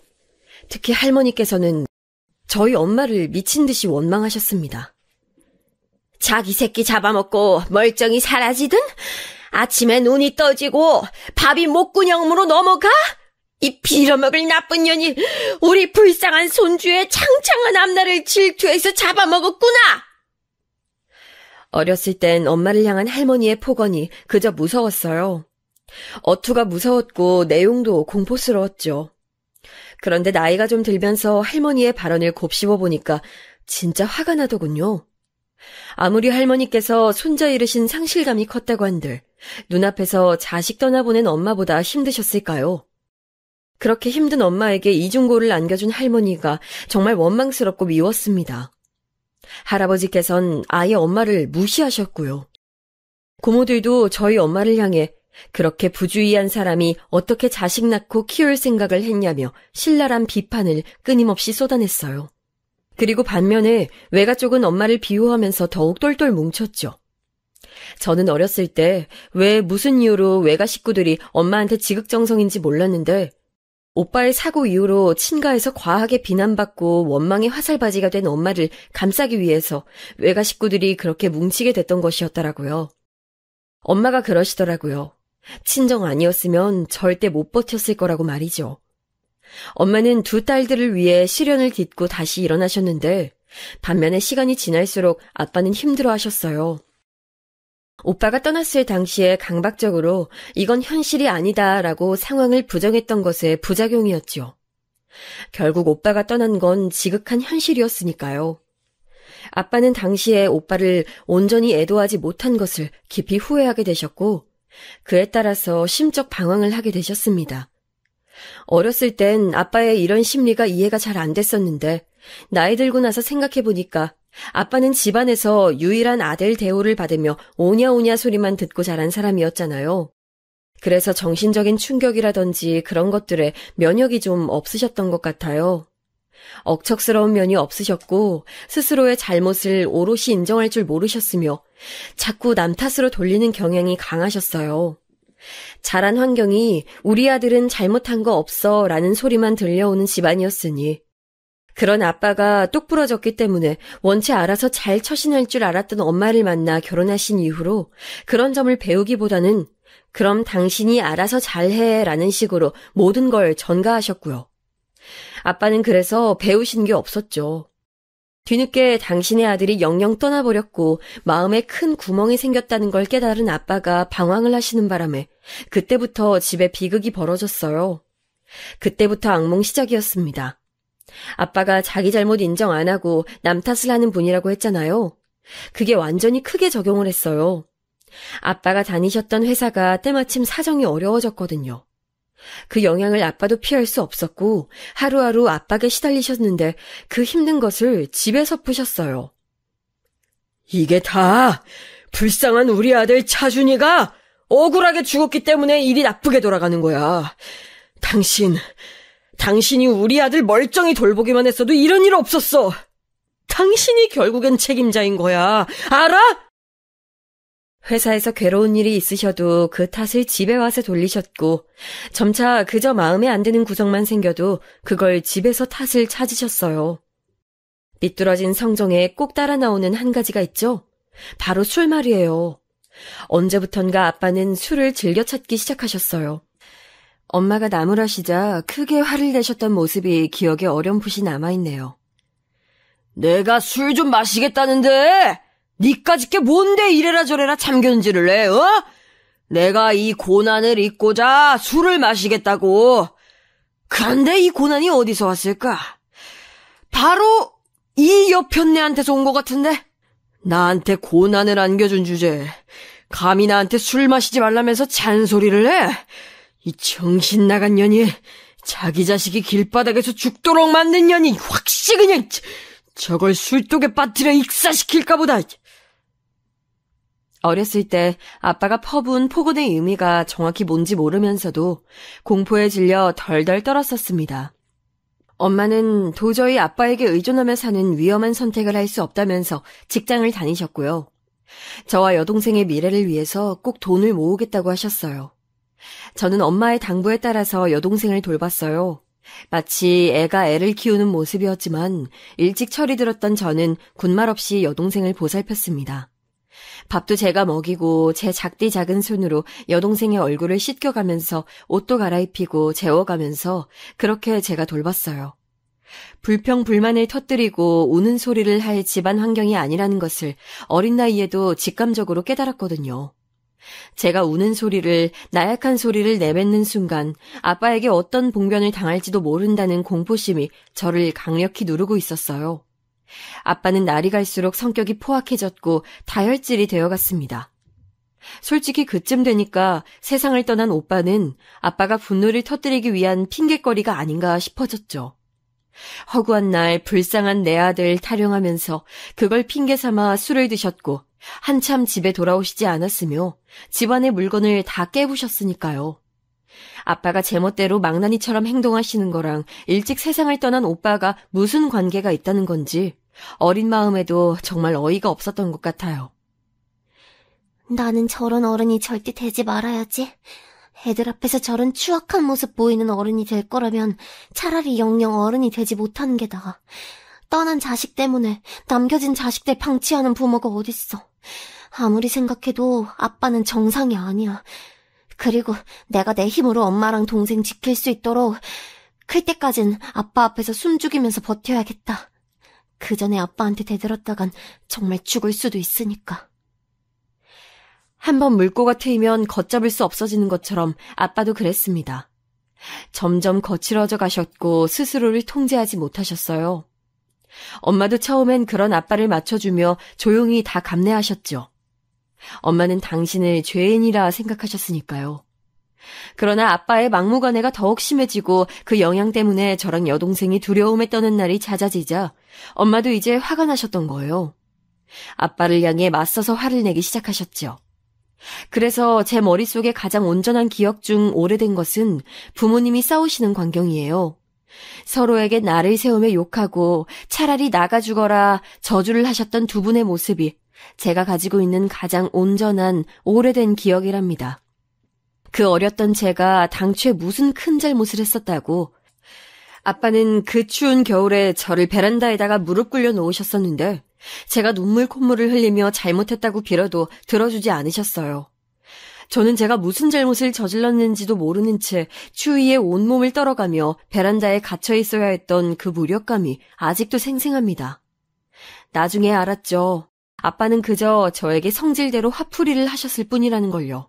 특히 할머니께서는 저희 엄마를 미친 듯이 원망하셨습니다. 자기 새끼 잡아먹고 멀쩡히 사라지든 아침에 눈이 떠지고 밥이 목구멍으로 넘어가? 이 빌어먹을 나쁜 년이 우리 불쌍한 손주의 창창한 앞날을 질투해서 잡아먹었구나! 어렸을 땐 엄마를 향한 할머니의 폭언이 그저 무서웠어요. 어투가 무서웠고 내용도 공포스러웠죠. 그런데 나이가 좀 들면서 할머니의 발언을 곱씹어 보니까 진짜 화가 나더군요. 아무리 할머니께서 손자 잃으신 상실감이 컸다고 한들 눈앞에서 자식 떠나보낸 엄마보다 힘드셨을까요? 그렇게 힘든 엄마에게 이중고를 안겨준 할머니가 정말 원망스럽고 미웠습니다. 할아버지께선 아예 엄마를 무시하셨고요. 고모들도 저희 엄마를 향해 그렇게 부주의한 사람이 어떻게 자식 낳고 키울 생각을 했냐며 신랄한 비판을 끊임없이 쏟아냈어요. 그리고 반면에 외가 쪽은 엄마를 비호하면서 더욱 똘똘 뭉쳤죠. 저는 어렸을 때 왜 무슨 이유로 외가 식구들이 엄마한테 지극정성인지 몰랐는데 오빠의 사고 이후로 친가에서 과하게 비난받고 원망의 화살바지가 된 엄마를 감싸기 위해서 외가 식구들이 그렇게 뭉치게 됐던 것이었더라고요. 엄마가 그러시더라고요. 친정 아니었으면 절대 못 버텼을 거라고 말이죠. 엄마는 두 딸들을 위해 시련을 딛고 다시 일어나셨는데 반면에 시간이 지날수록 아빠는 힘들어하셨어요. 오빠가 떠났을 당시에 강박적으로 이건 현실이 아니다라고 상황을 부정했던 것의 부작용이었죠. 결국 오빠가 떠난 건 지극한 현실이었으니까요. 아빠는 당시에 오빠를 온전히 애도하지 못한 것을 깊이 후회하게 되셨고 그에 따라서 심적 방황을 하게 되셨습니다. 어렸을 땐 아빠의 이런 심리가 이해가 잘 안 됐었는데 나이 들고 나서 생각해보니까 아빠는 집안에서 유일한 아들 대우를 받으며 오냐오냐 소리만 듣고 자란 사람이었잖아요. 그래서 정신적인 충격이라든지 그런 것들에 면역이 좀 없으셨던 것 같아요. 억척스러운 면이 없으셨고 스스로의 잘못을 오롯이 인정할 줄 모르셨으며 자꾸 남 탓으로 돌리는 경향이 강하셨어요. 자란 환경이 우리 아들은 잘못한 거 없어 라는 소리만 들려오는 집안이었으니 그런 아빠가 똑부러졌기 때문에 원체 알아서 잘 처신할 줄 알았던 엄마를 만나 결혼하신 이후로 그런 점을 배우기보다는 그럼 당신이 알아서 잘해 라는 식으로 모든 걸 전가하셨고요. 아빠는 그래서 배우신 게 없었죠. 뒤늦게 당신의 아들이 영영 떠나버렸고 마음에 큰 구멍이 생겼다는 걸 깨달은 아빠가 방황을 하시는 바람에 그때부터 집에 비극이 벌어졌어요. 그때부터 악몽 시작이었습니다. 아빠가 자기 잘못 인정 안 하고 남 탓을 하는 분이라고 했잖아요. 그게 완전히 크게 적용을 했어요. 아빠가 다니셨던 회사가 때마침 사정이 어려워졌거든요. 그 영향을 아빠도 피할 수 없었고 하루하루 압박에 시달리셨는데 그 힘든 것을 집에서 푸셨어요. 이게 다 불쌍한 우리 아들 차준이가 억울하게 죽었기 때문에 일이 나쁘게 돌아가는 거야. 당신이 우리 아들 멀쩡히 돌보기만 했어도 이런 일 없었어. 당신이 결국엔 책임자인 거야. 알아? 회사에서 괴로운 일이 있으셔도 그 탓을 집에 와서 돌리셨고 점차 그저 마음에 안 드는 구석만 생겨도 그걸 집에서 탓을 찾으셨어요. 삐뚤어진 성정에 꼭 따라 나오는 한 가지가 있죠. 바로 술 말이에요. 언제부턴가 아빠는 술을 즐겨 찾기 시작하셨어요. 엄마가 나무라시자 크게 화를 내셨던 모습이 기억에 어렴풋이 남아있네요. 내가 술 좀 마시겠다는데 니까짓 게 뭔데 이래라 저래라 참견질을 해, 어? 내가 이 고난을 잊고자 술을 마시겠다고. 그런데 이 고난이 어디서 왔을까? 바로 이 여편네한테서 온 것 같은데? 나한테 고난을 안겨준 주제에 감히 나한테 술 마시지 말라면서 잔소리를 해? 이 정신 나간 년이, 자기 자식이 길바닥에서 죽도록 만든 년이 확시 그냥 저걸 술독에 빠뜨려 익사시킬까 보다. 어렸을 때 아빠가 퍼부은 폭언의 의미가 정확히 뭔지 모르면서도 공포에 질려 덜덜 떨었었습니다. 엄마는 도저히 아빠에게 의존하며 사는 위험한 선택을 할 수 없다면서 직장을 다니셨고요. 저와 여동생의 미래를 위해서 꼭 돈을 모으겠다고 하셨어요. 저는 엄마의 당부에 따라서 여동생을 돌봤어요. 마치 애가 애를 키우는 모습이었지만 일찍 철이 들었던 저는 군말 없이 여동생을 보살폈습니다. 밥도 제가 먹이고 제 작디 작은 손으로 여동생의 얼굴을 씻겨가면서 옷도 갈아입히고 재워가면서 그렇게 제가 돌봤어요. 불평불만을 터뜨리고 우는 소리를 할 집안 환경이 아니라는 것을 어린 나이에도 직감적으로 깨달았거든요. 제가 우는 소리를, 나약한 소리를 내뱉는 순간 아빠에게 어떤 봉변을 당할지도 모른다는 공포심이 저를 강력히 누르고 있었어요. 아빠는 날이 갈수록 성격이 포악해졌고 다혈질이 되어갔습니다. 솔직히 그쯤 되니까 세상을 떠난 오빠는 아빠가 분노를 터뜨리기 위한 핑곗거리가 아닌가 싶어졌죠. 허구한 날 불쌍한 내 아들 타령하면서 그걸 핑계 삼아 술을 드셨고 한참 집에 돌아오시지 않았으며 집안의 물건을 다 깨부셨으니까요. 아빠가 제멋대로 망나니처럼 행동하시는 거랑 일찍 세상을 떠난 오빠가 무슨 관계가 있다는 건지 어린 마음에도 정말 어이가 없었던 것 같아요. 나는 저런 어른이 절대 되지 말아야지. 애들 앞에서 저런 추악한 모습 보이는 어른이 될 거라면 차라리 영영 어른이 되지 못하는 게 나아. 떠난 자식 때문에 남겨진 자식들 방치하는 부모가 어딨어. 아무리 생각해도 아빠는 정상이 아니야. 그리고 내가 내 힘으로 엄마랑 동생 지킬 수 있도록 클 때까진 아빠 앞에서 숨 죽이면서 버텨야겠다. 그 전에 아빠한테 대들었다간 정말 죽을 수도 있으니까. 한번 물고가 트이면 걷잡을 수 없어지는 것처럼 아빠도 그랬습니다. 점점 거칠어져 가셨고 스스로를 통제하지 못하셨어요. 엄마도 처음엔 그런 아빠를 맞춰주며 조용히 다 감내하셨죠. 엄마는 당신을 죄인이라 생각하셨으니까요. 그러나 아빠의 막무가내가 더욱 심해지고 그 영향 때문에 저랑 여동생이 두려움에 떠는 날이 잦아지자 엄마도 이제 화가 나셨던 거예요. 아빠를 향해 맞서서 화를 내기 시작하셨죠. 그래서 제 머릿속에 가장 온전한 기억 중 오래된 것은 부모님이 싸우시는 광경이에요. 서로에게 나를 세우며 욕하고 차라리 나가 죽어라 저주를 하셨던 두 분의 모습이 제가 가지고 있는 가장 온전한 오래된 기억이랍니다. 그 어렸던 제가 당초에 무슨 큰 잘못을 했었다고. 아빠는 그 추운 겨울에 저를 베란다에다가 무릎 꿇려 놓으셨었는데 제가 눈물 콧물을 흘리며 잘못했다고 빌어도 들어주지 않으셨어요. 저는 제가 무슨 잘못을 저질렀는지도 모르는 채 추위에 온몸을 떨어가며 베란다에 갇혀 있어야 했던 그 무력감이 아직도 생생합니다. 나중에 알았죠. 아빠는 그저 저에게 성질대로 화풀이를 하셨을 뿐이라는 걸요.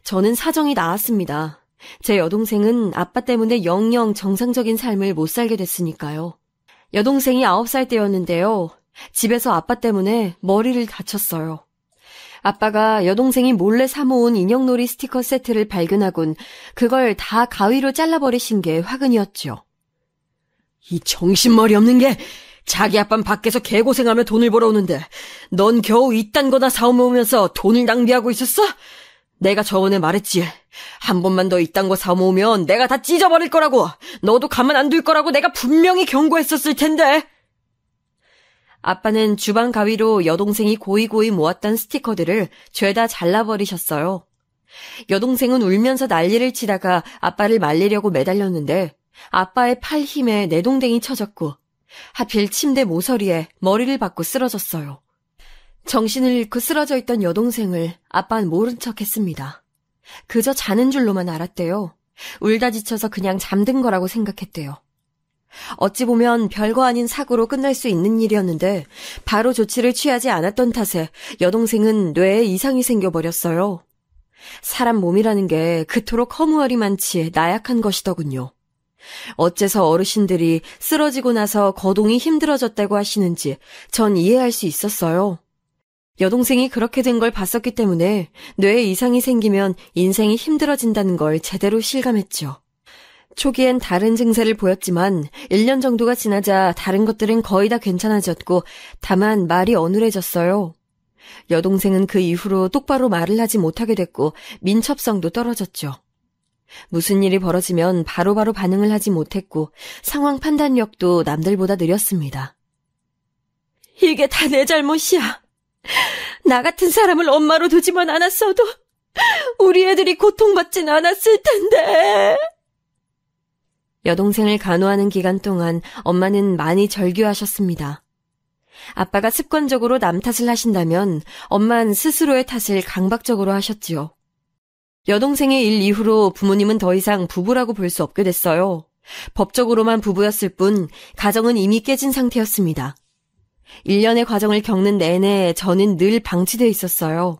저는 사정이 나았습니다. 제 여동생은 아빠 때문에 영영 정상적인 삶을 못 살게 됐으니까요. 여동생이 9살 때였는데요. 집에서 아빠 때문에 머리를 다쳤어요. 아빠가 여동생이 몰래 사모은 인형놀이 스티커 세트를 발견하곤 그걸 다 가위로 잘라버리신 게 화근이었죠. 이 정신머리 없는 게 자기 아빠는 밖에서 개고생하며 돈을 벌어오는데 넌 겨우 이딴 거나 사모으면서 돈을 낭비하고 있었어? 내가 저번에 말했지. 한 번만 더 이딴 거 사모으면 내가 다 찢어버릴 거라고. 너도 가만 안 둘 거라고 내가 분명히 경고했었을 텐데. 아빠는 주방 가위로 여동생이 고이고이 모았던 스티커들을 죄다 잘라버리셨어요. 여동생은 울면서 난리를 치다가 아빠를 말리려고 매달렸는데 아빠의 팔 힘에 내동댕이 쳐졌고 하필 침대 모서리에 머리를 박고 쓰러졌어요. 정신을 잃고 쓰러져 있던 여동생을 아빠는 모른 척했습니다. 그저 자는 줄로만 알았대요. 울다 지쳐서 그냥 잠든 거라고 생각했대요. 어찌 보면 별거 아닌 사고로 끝날 수 있는 일이었는데 바로 조치를 취하지 않았던 탓에 여동생은 뇌에 이상이 생겨버렸어요. 사람 몸이라는 게 그토록 허무하리만치 나약한 것이더군요. 어째서 어르신들이 쓰러지고 나서 거동이 힘들어졌다고 하시는지 전 이해할 수 있었어요. 여동생이 그렇게 된 걸 봤었기 때문에 뇌에 이상이 생기면 인생이 힘들어진다는 걸 제대로 실감했죠. 초기엔 다른 증세를 보였지만 1년 정도가 지나자 다른 것들은 거의 다 괜찮아졌고 다만 말이 어눌해졌어요. 여동생은 그 이후로 똑바로 말을 하지 못하게 됐고 민첩성도 떨어졌죠. 무슨 일이 벌어지면 바로바로 반응을 하지 못했고 상황 판단력도 남들보다 느렸습니다. 이게 다 내 잘못이야. 나 같은 사람을 엄마로 두지만 않았어도 우리 애들이 고통받진 않았을 텐데. 여동생을 간호하는 기간 동안 엄마는 많이 절규하셨습니다. 아빠가 습관적으로 남 탓을 하신다면 엄마는 스스로의 탓을 강박적으로 하셨지요. 여동생의 일 이후로 부모님은 더 이상 부부라고 볼 수 없게 됐어요. 법적으로만 부부였을 뿐 가정은 이미 깨진 상태였습니다. 1년의 과정을 겪는 내내 저는 늘 방치되어 있었어요.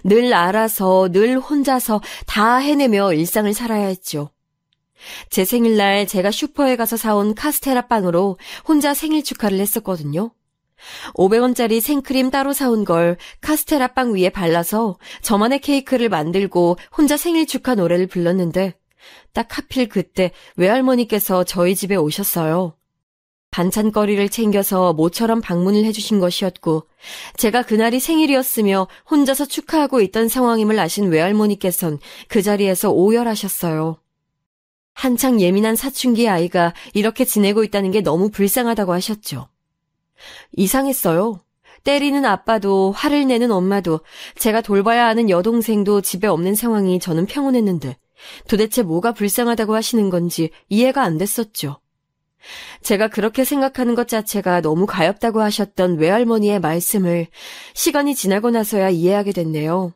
늘 알아서 늘 혼자서 다 해내며 일상을 살아야 했죠. 제 생일날 제가 슈퍼에 가서 사온 카스테라 빵으로 혼자 생일 축하를 했었거든요. 500원짜리 생크림 따로 사온 걸 카스테라 빵 위에 발라서 저만의 케이크를 만들고 혼자 생일 축하 노래를 불렀는데 딱 하필 그때 외할머니께서 저희 집에 오셨어요. 반찬거리를 챙겨서 모처럼 방문을 해주신 것이었고 제가 그날이 생일이었으며 혼자서 축하하고 있던 상황임을 아신 외할머니께선 그 자리에서 오열하셨어요. 한창 예민한 사춘기 아이가 이렇게 지내고 있다는 게 너무 불쌍하다고 하셨죠. 이상했어요. 때리는 아빠도 화를 내는 엄마도 제가 돌봐야 하는 여동생도 집에 없는 상황이 저는 평온했는데 도대체 뭐가 불쌍하다고 하시는 건지 이해가 안 됐었죠. 제가 그렇게 생각하는 것 자체가 너무 가엽다고 하셨던 외할머니의 말씀을 시간이 지나고 나서야 이해하게 됐네요.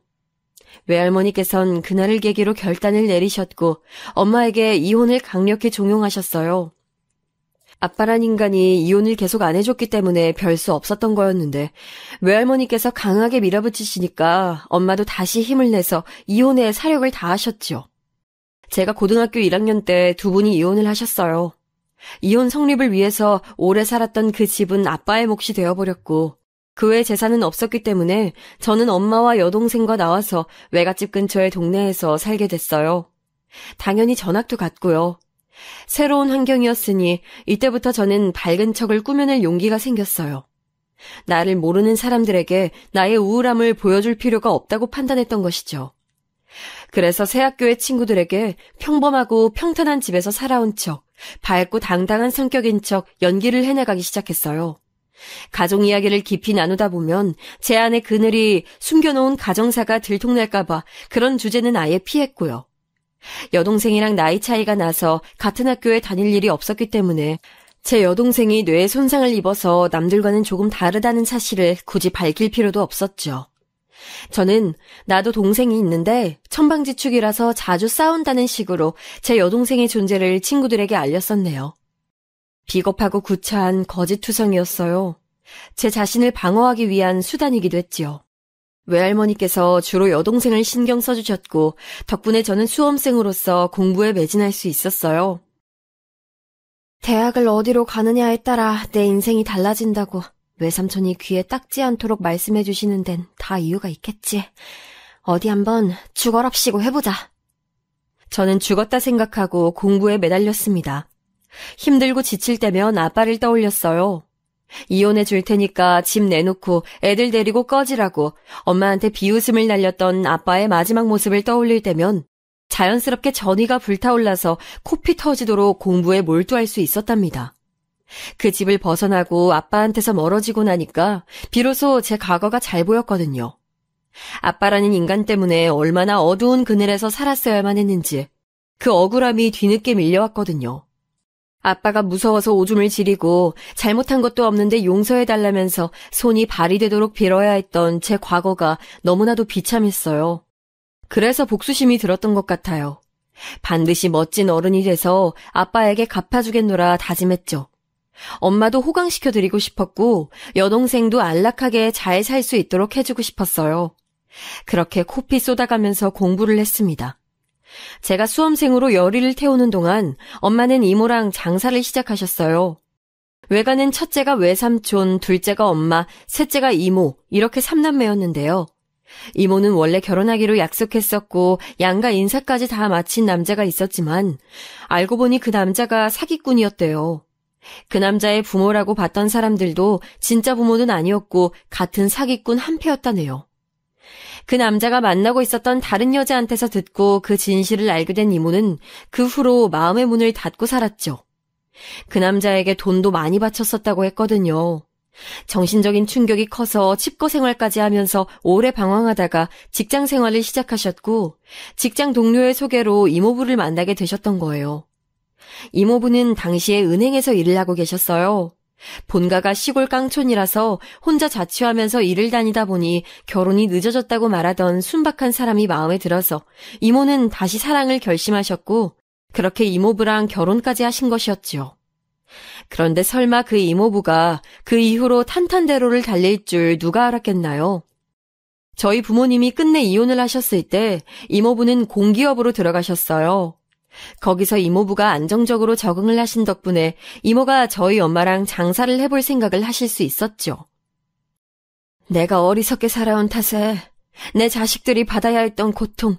외할머니께선 그날을 계기로 결단을 내리셨고 엄마에게 이혼을 강력히 종용하셨어요. 아빠란 인간이 이혼을 계속 안 해줬기 때문에 별 수 없었던 거였는데 외할머니께서 강하게 밀어붙이시니까 엄마도 다시 힘을 내서 이혼에 사력을 다하셨죠. 제가 고등학교 1학년 때 두 분이 이혼을 하셨어요. 이혼 성립을 위해서 오래 살았던 그 집은 아빠의 몫이 되어버렸고 그 외 재산은 없었기 때문에 저는 엄마와 여동생과 나와서 외갓집 근처의 동네에서 살게 됐어요. 당연히 전학도 갔고요. 새로운 환경이었으니 이때부터 저는 밝은 척을 꾸며낼 용기가 생겼어요. 나를 모르는 사람들에게 나의 우울함을 보여줄 필요가 없다고 판단했던 것이죠. 그래서 새 학교의 친구들에게 평범하고 평탄한 집에서 살아온 척, 밝고 당당한 성격인 척 연기를 해나가기 시작했어요. 가족 이야기를 깊이 나누다 보면 제 안의 그늘이 숨겨놓은 가정사가 들통날까봐 그런 주제는 아예 피했고요. 여동생이랑 나이 차이가 나서 같은 학교에 다닐 일이 없었기 때문에 제 여동생이 뇌에 손상을 입어서 남들과는 조금 다르다는 사실을 굳이 밝힐 필요도 없었죠. 저는 나도 동생이 있는데 천방지축이라서 자주 싸운다는 식으로 제 여동생의 존재를 친구들에게 알렸었네요. 비겁하고 구차한 거짓투성이었어요. 제 자신을 방어하기 위한 수단이기도 했지요. 외할머니께서 주로 여동생을 신경 써주셨고 덕분에 저는 수험생으로서 공부에 매진할 수 있었어요. 대학을 어디로 가느냐에 따라 내 인생이 달라진다고 외삼촌이 귀에 딱지 않도록 말씀해 주시는 데는 다 이유가 있겠지. 어디 한번 죽어랍시고 해보자. 저는 죽었다 생각하고 공부에 매달렸습니다. 힘들고 지칠 때면 아빠를 떠올렸어요. 이혼해 줄 테니까 집 내놓고 애들 데리고 꺼지라고 엄마한테 비웃음을 날렸던 아빠의 마지막 모습을 떠올릴 때면 자연스럽게 전의가 불타올라서 코피 터지도록 공부에 몰두할 수 있었답니다. 그 집을 벗어나고 아빠한테서 멀어지고 나니까 비로소 제 과거가 잘 보였거든요. 아빠라는 인간 때문에 얼마나 어두운 그늘에서 살았어야만 했는지 그 억울함이 뒤늦게 밀려왔거든요. 아빠가 무서워서 오줌을 지리고 잘못한 것도 없는데 용서해달라면서 손이 발이 되도록 빌어야 했던 제 과거가 너무나도 비참했어요. 그래서 복수심이 들었던 것 같아요. 반드시 멋진 어른이 돼서 아빠에게 갚아주겠노라 다짐했죠. 엄마도 호강시켜드리고 싶었고 여동생도 안락하게 잘 살 수 있도록 해주고 싶었어요. 그렇게 코피 쏟아가면서 공부를 했습니다. 제가 수험생으로 열의를 태우는 동안 엄마는 이모랑 장사를 시작하셨어요. 외가는 첫째가 외삼촌, 둘째가 엄마, 셋째가 이모 이렇게 3남매였는데요. 이모는 원래 결혼하기로 약속했었고 양가 인사까지 다 마친 남자가 있었지만 알고 보니 그 남자가 사기꾼이었대요. 그 남자의 부모라고 봤던 사람들도 진짜 부모는 아니었고 같은 사기꾼 한패였다네요. 그 남자가 만나고 있었던 다른 여자한테서 듣고 그 진실을 알게 된 이모는 그 후로 마음의 문을 닫고 살았죠. 그 남자에게 돈도 많이 바쳤었다고 했거든요. 정신적인 충격이 커서 칩거 생활까지 하면서 오래 방황하다가 직장 생활을 시작하셨고 직장 동료의 소개로 이모부를 만나게 되셨던 거예요. 이모부는 당시에 은행에서 일을 하고 계셨어요. 본가가 시골 깡촌이라서 혼자 자취하면서 일을 다니다 보니 결혼이 늦어졌다고 말하던 순박한 사람이 마음에 들어서 이모는 다시 사랑을 결심하셨고 그렇게 이모부랑 결혼까지 하신 것이었지요. 그런데 설마 그 이모부가 그 이후로 탄탄대로를 달릴 줄 누가 알았겠나요? 저희 부모님이 끝내 이혼을 하셨을 때 이모부는 공기업으로 들어가셨어요. 거기서 이모부가 안정적으로 적응을 하신 덕분에 이모가 저희 엄마랑 장사를 해볼 생각을 하실 수 있었죠. 내가 어리석게 살아온 탓에 내 자식들이 받아야 했던 고통,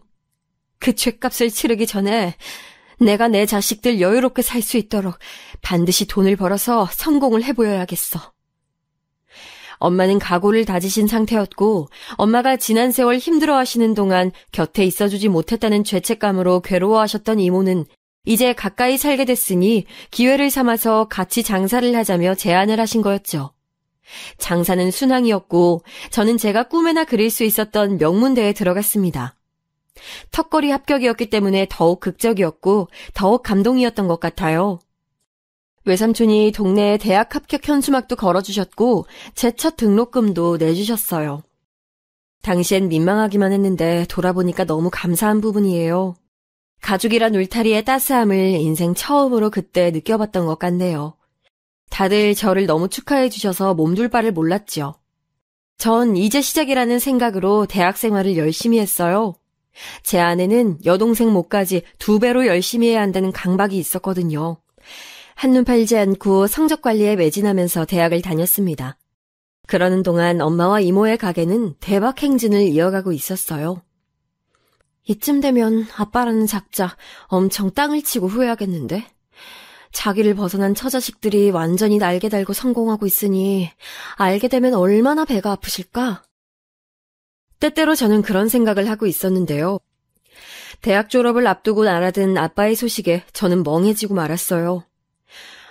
그 죗값을 치르기 전에 내가 내 자식들 여유롭게 살 수 있도록 반드시 돈을 벌어서 성공을 해보여야겠어. 엄마는 각오를 다지신 상태였고 엄마가 지난 세월 힘들어하시는 동안 곁에 있어주지 못했다는 죄책감으로 괴로워하셨던 이모는 이제 가까이 살게 됐으니 기회를 삼아서 같이 장사를 하자며 제안을 하신 거였죠. 장사는 순항이었고 저는 제가 꿈에나 그릴 수 있었던 명문대에 들어갔습니다. 턱걸이 합격이었기 때문에 더욱 극적이었고 더욱 감동이었던 것 같아요. 외삼촌이 동네에 대학 합격 현수막도 걸어주셨고 제 첫 등록금도 내주셨어요. 당시엔 민망하기만 했는데 돌아보니까 너무 감사한 부분이에요. 가족이란 울타리의 따스함을 인생 처음으로 그때 느껴봤던 것 같네요. 다들 저를 너무 축하해 주셔서 몸둘 바를 몰랐죠. 전 이제 시작이라는 생각으로 대학 생활을 열심히 했어요. 제 안에는 여동생 몫까지 2배로 열심히 해야 한다는 강박이 있었거든요. 한눈 팔지 않고 성적 관리에 매진하면서 대학을 다녔습니다. 그러는 동안 엄마와 이모의 가게는 대박 행진을 이어가고 있었어요. 이쯤 되면 아빠라는 작자 엄청 땅을 치고 후회하겠는데? 자기를 벗어난 처자식들이 완전히 날개 달고 성공하고 있으니 알게 되면 얼마나 배가 아프실까? 때때로 저는 그런 생각을 하고 있었는데요. 대학 졸업을 앞두고 날아든 아빠의 소식에 저는 멍해지고 말았어요.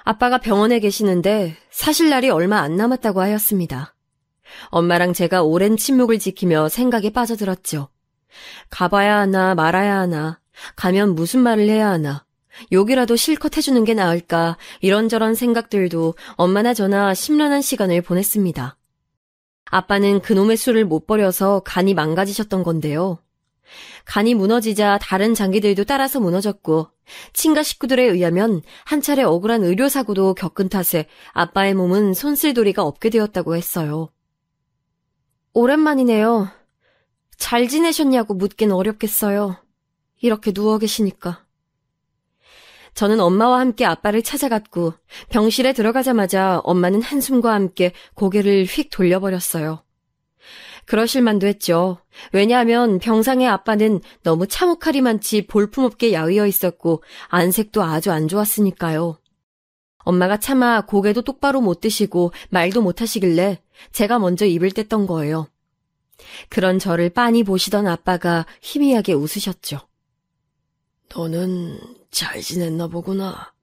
아빠가 병원에 계시는데 사실 날이 얼마 안 남았다고 하였습니다. 엄마랑 제가 오랜 침묵을 지키며 생각에 빠져들었죠. 가봐야 하나 말아야 하나, 가면 무슨 말을 해야 하나, 욕이라도 실컷 해주는 게 나을까 이런저런 생각들도 엄마나 저나 심란한 시간을 보냈습니다. 아빠는 그놈의 술을 못 버려서 간이 망가지셨던 건데요. 간이 무너지자 다른 장기들도 따라서 무너졌고 친가 식구들에 의하면 한 차례 억울한 의료사고도 겪은 탓에 아빠의 몸은 손쓸도리가 없게 되었다고 했어요. 오랜만이네요. 잘 지내셨냐고 묻긴 어렵겠어요. 이렇게 누워 계시니까. 저는 엄마와 함께 아빠를 찾아갔고 병실에 들어가자마자 엄마는 한숨과 함께 고개를 휙 돌려버렸어요. 그러실 만도 했죠. 왜냐하면 병상의 아빠는 너무 참혹하리만치 볼품없게 야위어 있었고 안색도 아주 안 좋았으니까요. 엄마가 차마 고개도 똑바로 못 드시고 말도 못 하시길래 제가 먼저 입을 뗐던 거예요. 그런 저를 빤히 보시던 아빠가 희미하게 웃으셨죠. 너는 잘 지냈나 보구나.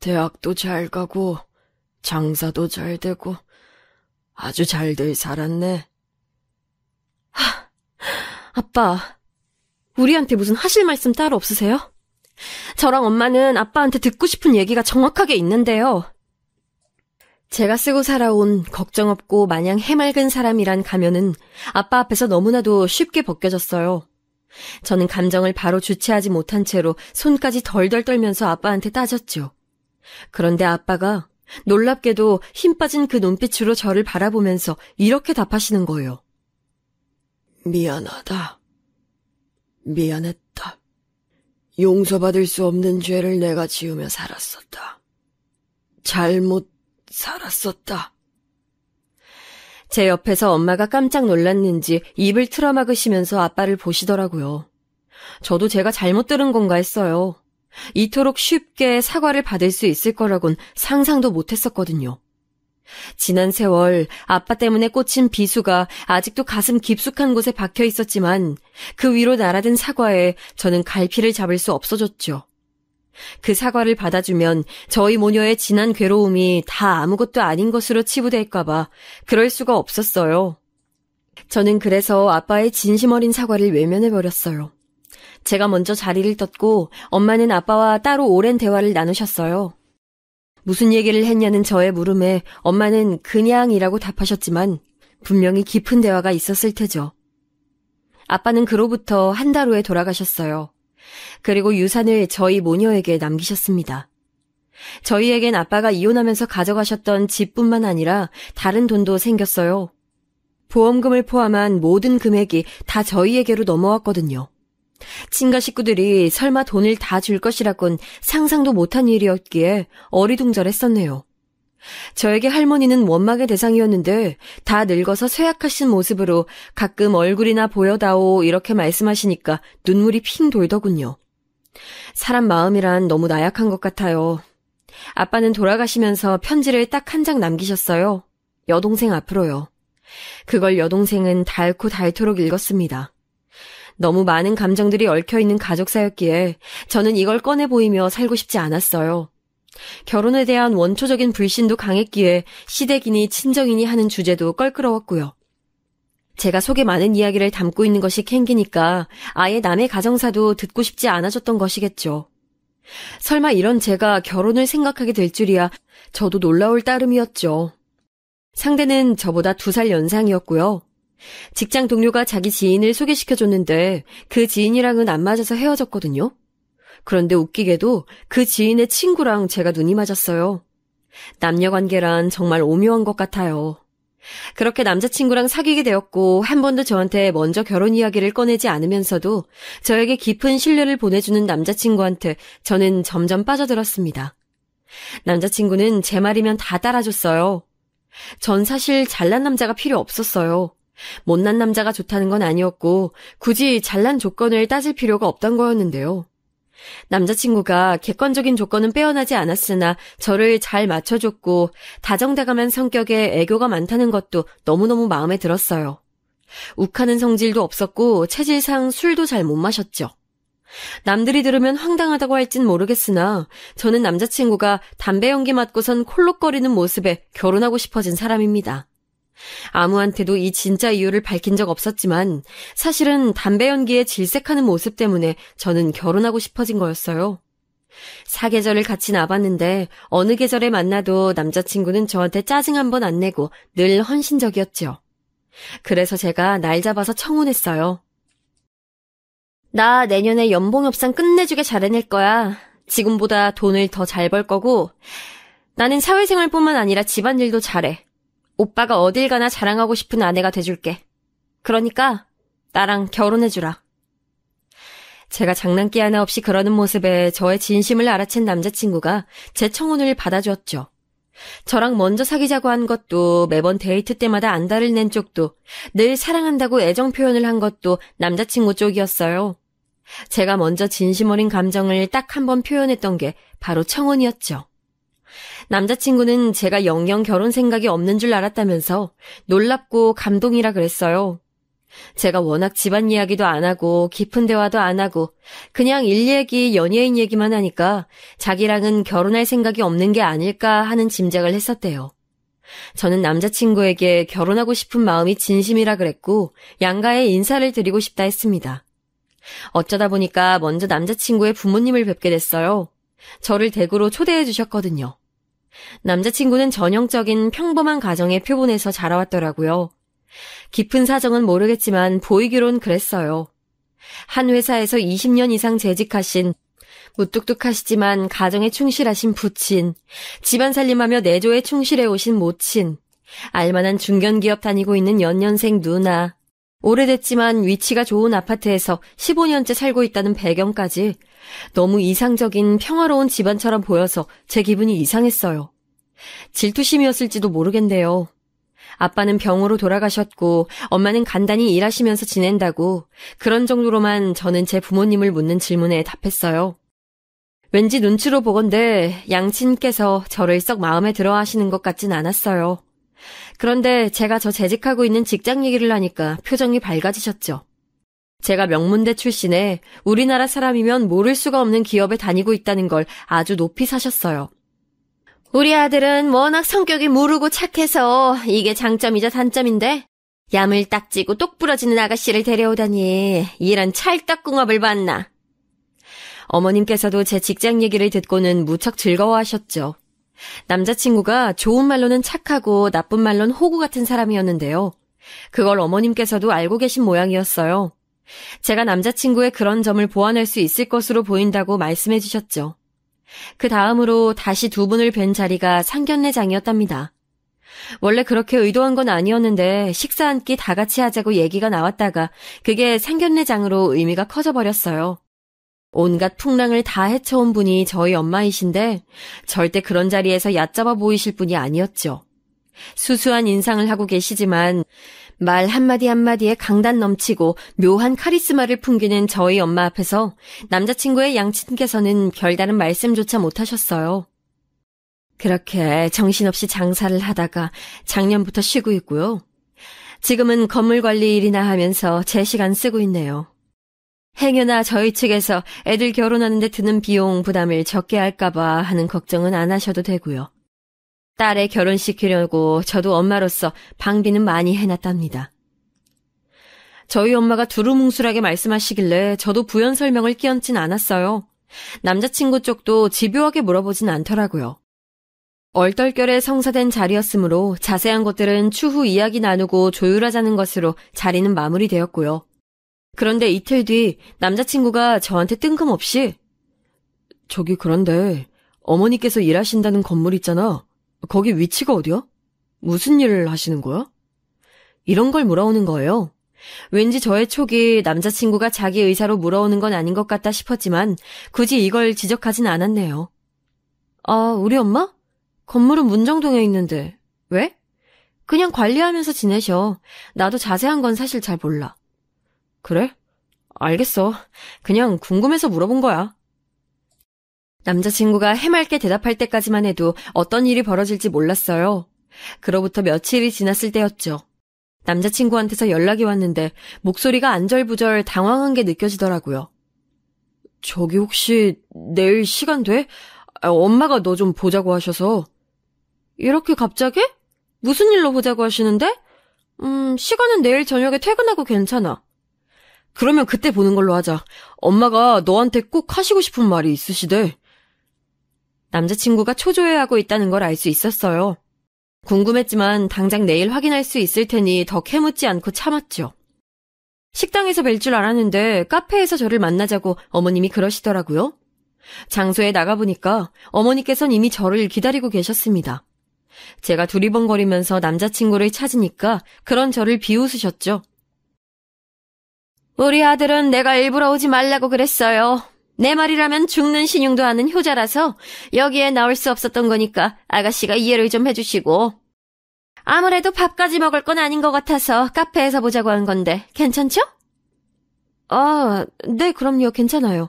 대학도 잘 가고 장사도 잘 되고 아주 잘들 살았네. 아빠, 우리한테 무슨 하실 말씀 따로 없으세요? 저랑 엄마는 아빠한테 듣고 싶은 얘기가 정확하게 있는데요. 제가 쓰고 살아온 걱정 없고 마냥 해맑은 사람이란 가면은 아빠 앞에서 너무나도 쉽게 벗겨졌어요. 저는 감정을 바로 주체하지 못한 채로 손까지 덜덜 떨면서 아빠한테 따졌죠. 그런데 아빠가 놀랍게도 힘 빠진 그 눈빛으로 저를 바라보면서 이렇게 답하시는 거예요. 미안하다. 미안했다. 용서받을 수 없는 죄를 내가 지으며 살았었다. 잘못 살았었다. 제 옆에서 엄마가 깜짝 놀랐는지 입을 틀어막으시면서 아빠를 보시더라고요. 저도 제가 잘못 들은 건가 했어요. 이토록 쉽게 사과를 받을 수 있을 거라곤 상상도 못했었거든요. 지난 세월 아빠 때문에 꽂힌 비수가 아직도 가슴 깊숙한 곳에 박혀 있었지만 그 위로 날아든 사과에 저는 갈피를 잡을 수 없어졌죠. 그 사과를 받아주면 저희 모녀의 지난 괴로움이 다 아무것도 아닌 것으로 치부될까봐 그럴 수가 없었어요. 저는 그래서 아빠의 진심 어린 사과를 외면해버렸어요. 제가 먼저 자리를 떴고 엄마는 아빠와 따로 오랜 대화를 나누셨어요. 무슨 얘기를 했냐는 저의 물음에 엄마는 그냥이라고 답하셨지만 분명히 깊은 대화가 있었을 테죠. 아빠는 그로부터 한 달 후에 돌아가셨어요. 그리고 유산을 저희 모녀에게 남기셨습니다. 저희에겐 아빠가 이혼하면서 가져가셨던 집뿐만 아니라 다른 돈도 생겼어요. 보험금을 포함한 모든 금액이 다 저희에게로 넘어왔거든요. 친가 식구들이 설마 돈을 다 줄 것이라곤 상상도 못한 일이었기에 어리둥절했었네요. 저에게 할머니는 원망의 대상이었는데 다 늙어서 쇠약하신 모습으로 가끔 얼굴이나 보여다오 이렇게 말씀하시니까 눈물이 핑 돌더군요. 사람 마음이란 너무 나약한 것 같아요. 아빠는 돌아가시면서 편지를 딱 한 장 남기셨어요. 여동생 앞으로요. 그걸 여동생은 닳고 닳도록 읽었습니다. 너무 많은 감정들이 얽혀있는 가족사였기에 저는 이걸 꺼내 보이며 살고 싶지 않았어요. 결혼에 대한 원초적인 불신도 강했기에 시댁이니 친정이니 하는 주제도 껄끄러웠고요. 제가 속에 많은 이야기를 담고 있는 것이 캥기니까 아예 남의 가정사도 듣고 싶지 않아졌던 것이겠죠. 설마 이런 제가 결혼을 생각하게 될 줄이야 저도 놀라울 따름이었죠. 상대는 저보다 2살 연상이었고요. 직장 동료가 자기 지인을 소개시켜줬는데 그 지인이랑은 안 맞아서 헤어졌거든요. 그런데 웃기게도 그 지인의 친구랑 제가 눈이 맞았어요. 남녀관계란 정말 오묘한 것 같아요. 그렇게 남자친구랑 사귀게 되었고 한 번도 저한테 먼저 결혼 이야기를 꺼내지 않으면서도 저에게 깊은 신뢰를 보내주는 남자친구한테 저는 점점 빠져들었습니다. 남자친구는 제 말이면 다 따라줬어요. 전 사실 잘난 남자가 필요 없었어요. 못난 남자가 좋다는 건 아니었고 굳이 잘난 조건을 따질 필요가 없던 거였는데요. 남자친구가 객관적인 조건은 빼어나지 않았으나 저를 잘 맞춰줬고 다정다감한 성격에 애교가 많다는 것도 너무너무 마음에 들었어요. 욱하는 성질도 없었고 체질상 술도 잘 못 마셨죠. 남들이 들으면 황당하다고 할진 모르겠으나 저는 남자친구가 담배 연기 맡고선 콜록거리는 모습에 결혼하고 싶어진 사람입니다. 아무한테도 이 진짜 이유를 밝힌 적 없었지만 사실은 담배 연기에 질색하는 모습 때문에 저는 결혼하고 싶어진 거였어요. 사계절을 같이 나봤는데 어느 계절에 만나도 남자친구는 저한테 짜증 한 번 안 내고 늘 헌신적이었죠. 그래서 제가 날 잡아서 청혼했어요. 나 내년에 연봉 협상 끝내주게 잘해낼 거야. 지금보다 돈을 더 잘 벌 거고 나는 사회생활뿐만 아니라 집안일도 잘해. 오빠가 어딜 가나 자랑하고 싶은 아내가 돼줄게. 그러니까 나랑 결혼해주라. 제가 장난기 하나 없이 그러는 모습에 저의 진심을 알아챈 남자친구가 제 청혼을 받아주었죠. 저랑 먼저 사귀자고 한 것도, 매번 데이트 때마다 안달을 낸 쪽도, 늘 사랑한다고 애정 표현을 한 것도 남자친구 쪽이었어요. 제가 먼저 진심 어린 감정을 딱 한 번 표현했던 게 바로 청혼이었죠. 남자친구는 제가 영영 결혼 생각이 없는 줄 알았다면서 놀랍고 감동이라 그랬어요. 제가 워낙 집안 이야기도 안 하고 깊은 대화도 안 하고 그냥 일 얘기, 연예인 얘기만 하니까 자기랑은 결혼할 생각이 없는 게 아닐까 하는 짐작을 했었대요. 저는 남자친구에게 결혼하고 싶은 마음이 진심이라 그랬고 양가에 인사를 드리고 싶다 했습니다. 어쩌다 보니까 먼저 남자친구의 부모님을 뵙게 됐어요. 저를 댁으로 초대해 주셨거든요. 남자친구는 전형적인 평범한 가정의 표본에서 자라왔더라고요. 깊은 사정은 모르겠지만 보이기론 그랬어요. 한 회사에서 20년 이상 재직하신, 무뚝뚝하시지만 가정에 충실하신 부친, 집안 살림하며 내조에 충실해 오신 모친, 알만한 중견기업 다니고 있는 연년생 누나, 오래됐지만 위치가 좋은 아파트에서 15년째 살고 있다는 배경까지 너무 이상적인 평화로운 집안처럼 보여서 제 기분이 이상했어요. 질투심이었을지도 모르겠네요. 아빠는 병으로 돌아가셨고 엄마는 간단히 일하시면서 지낸다고 그런 정도로만 저는 제 부모님을 묻는 질문에 답했어요. 왠지 눈치로 보건대 양친께서 저를 썩 마음에 들어 하시는 것 같진 않았어요. 그런데 제가 저 재직하고 있는 직장 얘기를 하니까 표정이 밝아지셨죠. 제가 명문대 출신에 우리나라 사람이면 모를 수가 없는 기업에 다니고 있다는 걸 아주 높이 사셨어요. 우리 아들은 워낙 성격이 무르고 착해서 이게 장점이자 단점인데 야물 딱지고 똑 부러지는 아가씨를 데려오다니 이런 찰떡궁합을 봤나. 어머님께서도 제 직장 얘기를 듣고는 무척 즐거워하셨죠. 남자친구가 좋은 말로는 착하고 나쁜 말로는 호구 같은 사람이었는데요. 그걸 어머님께서도 알고 계신 모양이었어요. 제가 남자친구의 그런 점을 보완할 수 있을 것으로 보인다고 말씀해 주셨죠. 그 다음으로 다시 두 분을 뵌 자리가 상견례장이었답니다. 원래 그렇게 의도한 건 아니었는데 식사 한 끼 다 같이 하자고 얘기가 나왔다가 그게 상견례장으로 의미가 커져버렸어요. 온갖 풍랑을 다 헤쳐온 분이 저희 엄마이신데 절대 그런 자리에서 얕잡아 보이실 분이 아니었죠. 수수한 인상을 하고 계시지만 말 한마디 한마디에 강단 넘치고 묘한 카리스마를 풍기는 저희 엄마 앞에서 남자친구의 양친께서는 별다른 말씀조차 못하셨어요. 그렇게 정신없이 장사를 하다가 작년부터 쉬고 있고요. 지금은 건물 관리 일이나 하면서 제 시간 쓰고 있네요. 행여나 저희 측에서 애들 결혼하는데 드는 비용 부담을 적게 할까봐 하는 걱정은 안 하셔도 되고요. 딸애 결혼시키려고 저도 엄마로서 방비는 많이 해놨답니다. 저희 엄마가 두루뭉술하게 말씀하시길래 저도 부연 설명을 끼얹진 않았어요. 남자친구 쪽도 집요하게 물어보진 않더라고요. 얼떨결에 성사된 자리였으므로 자세한 것들은 추후 이야기 나누고 조율하자는 것으로 자리는 마무리되었고요. 그런데 이틀 뒤 남자친구가 저한테 뜬금없이 저기 그런데 어머니께서 일하신다는 건물 있잖아. 거기 위치가 어디야? 무슨 일을 하시는 거야? 이런 걸 물어오는 거예요. 왠지 저의 촉이 남자친구가 자기 의사로 물어오는 건 아닌 것 같다 싶었지만 굳이 이걸 지적하진 않았네요. 아, 우리 엄마? 건물은 문정동에 있는데. 왜? 그냥 관리하면서 지내셔. 나도 자세한 건 사실 잘 몰라. 그래? 알겠어. 그냥 궁금해서 물어본 거야. 남자친구가 해맑게 대답할 때까지만 해도 어떤 일이 벌어질지 몰랐어요. 그로부터 며칠이 지났을 때였죠. 남자친구한테서 연락이 왔는데 목소리가 안절부절 당황한 게 느껴지더라고요. 저기 혹시 내일 시간 돼? 엄마가 너 좀 보자고 하셔서. 이렇게 갑자기? 무슨 일로 보자고 하시는데? 시간은 내일 저녁에 퇴근하고 괜찮아. 그러면 그때 보는 걸로 하자. 엄마가 너한테 꼭 하시고 싶은 말이 있으시대. 남자친구가 초조해하고 있다는 걸 알 수 있었어요. 궁금했지만 당장 내일 확인할 수 있을 테니 더 캐묻지 않고 참았죠. 식당에서 뵐 줄 알았는데 카페에서 저를 만나자고 어머님이 그러시더라고요. 장소에 나가보니까 어머니께선 이미 저를 기다리고 계셨습니다. 제가 두리번거리면서 남자친구를 찾으니까 그런 저를 비웃으셨죠. 우리 아들은 내가 일부러 오지 말라고 그랬어요. 내 말이라면 죽는 신용도 아는 효자라서 여기에 나올 수 없었던 거니까 아가씨가 이해를 좀 해주시고. 아무래도 밥까지 먹을 건 아닌 것 같아서 카페에서 보자고 한 건데 괜찮죠? 아, 네, 그럼요. 괜찮아요.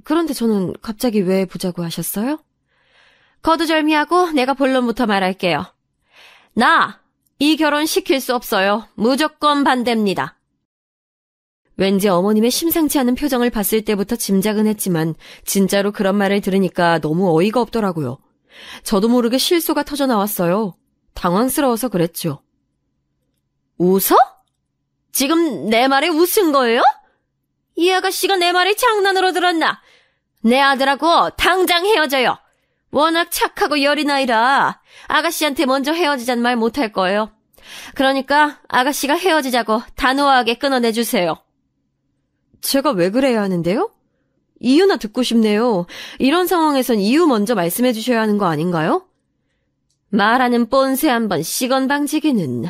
그런데 저는 갑자기 왜 보자고 하셨어요? 거두절미하고 내가 본론부터 말할게요. 나 이 결혼 시킬 수 없어요. 무조건 반대입니다. 왠지 어머님의 심상치 않은 표정을 봤을 때부터 짐작은 했지만 진짜로 그런 말을 들으니까 너무 어이가 없더라고요. 저도 모르게 실소가 터져 나왔어요. 당황스러워서 그랬죠. 웃어? 지금 내 말에 웃은 거예요? 이 아가씨가 내 말을 장난으로 들었나? 내 아들하고 당장 헤어져요. 워낙 착하고 여린 아이라 아가씨한테 먼저 헤어지자는 말 못할 거예요. 그러니까 아가씨가 헤어지자고 단호하게 끊어내주세요. 제가 왜 그래야 하는데요? 이유나 듣고 싶네요. 이런 상황에선 이유 먼저 말씀해 주셔야 하는 거 아닌가요? 말하는 뻔세 한번 시건방지기는.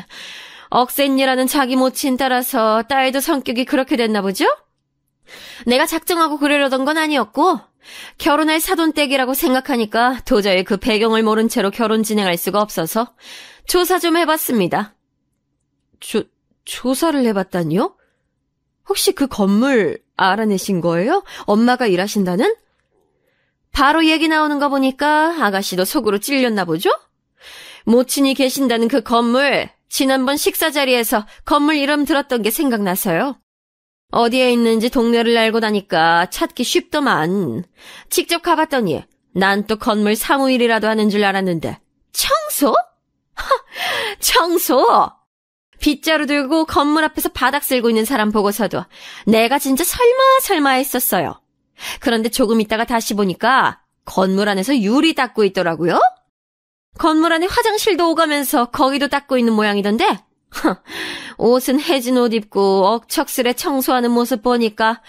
억센이라는 자기 모친 따라서 딸도 성격이 그렇게 됐나 보죠? 내가 작정하고 그러려던 건 아니었고 결혼할 사돈댁이라고 생각하니까 도저히 그 배경을 모른 채로 결혼 진행할 수가 없어서 조사 좀 해봤습니다. 조사를 해봤다니요? 혹시 그 건물 알아내신 거예요? 엄마가 일하신다는? 바로 얘기 나오는 거 보니까 아가씨도 속으로 찔렸나 보죠? 모친이 계신다는 그 건물, 지난번 식사 자리에서 건물 이름 들었던 게 생각나서요. 어디에 있는지 동네를 알고 나니까 찾기 쉽더만. 직접 가봤더니 난 또 건물 사무일이라도 하는 줄 알았는데 청소? 청소! 빗자루 들고 건물 앞에서 바닥 쓸고 있는 사람 보고서도 내가 진짜 설마 했었어요. 그런데 조금 있다가 다시 보니까 건물 안에서 유리 닦고 있더라고요. 건물 안에 화장실도 오가면서 거기도 닦고 있는 모양이던데 옷은 해진 옷 입고 억척스레 청소하는 모습 보니까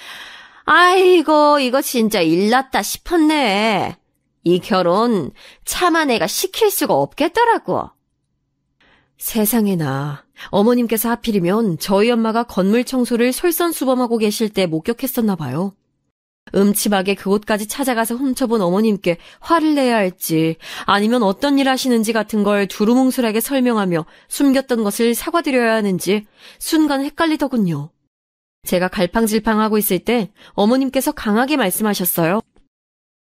아이고 이거 진짜 일났다 싶었네. 이 결혼 차마 내가 시킬 수가 없겠더라고. 세상에나 어머님께서 하필이면 저희 엄마가 건물 청소를 솔선수범하고 계실 때 목격했었나 봐요. 음침하게 그곳까지 찾아가서 훔쳐본 어머님께 화를 내야 할지 아니면 어떤 일 하시는지 같은 걸 두루뭉술하게 설명하며 숨겼던 것을 사과드려야 하는지 순간 헷갈리더군요. 제가 갈팡질팡하고 있을 때 어머님께서 강하게 말씀하셨어요.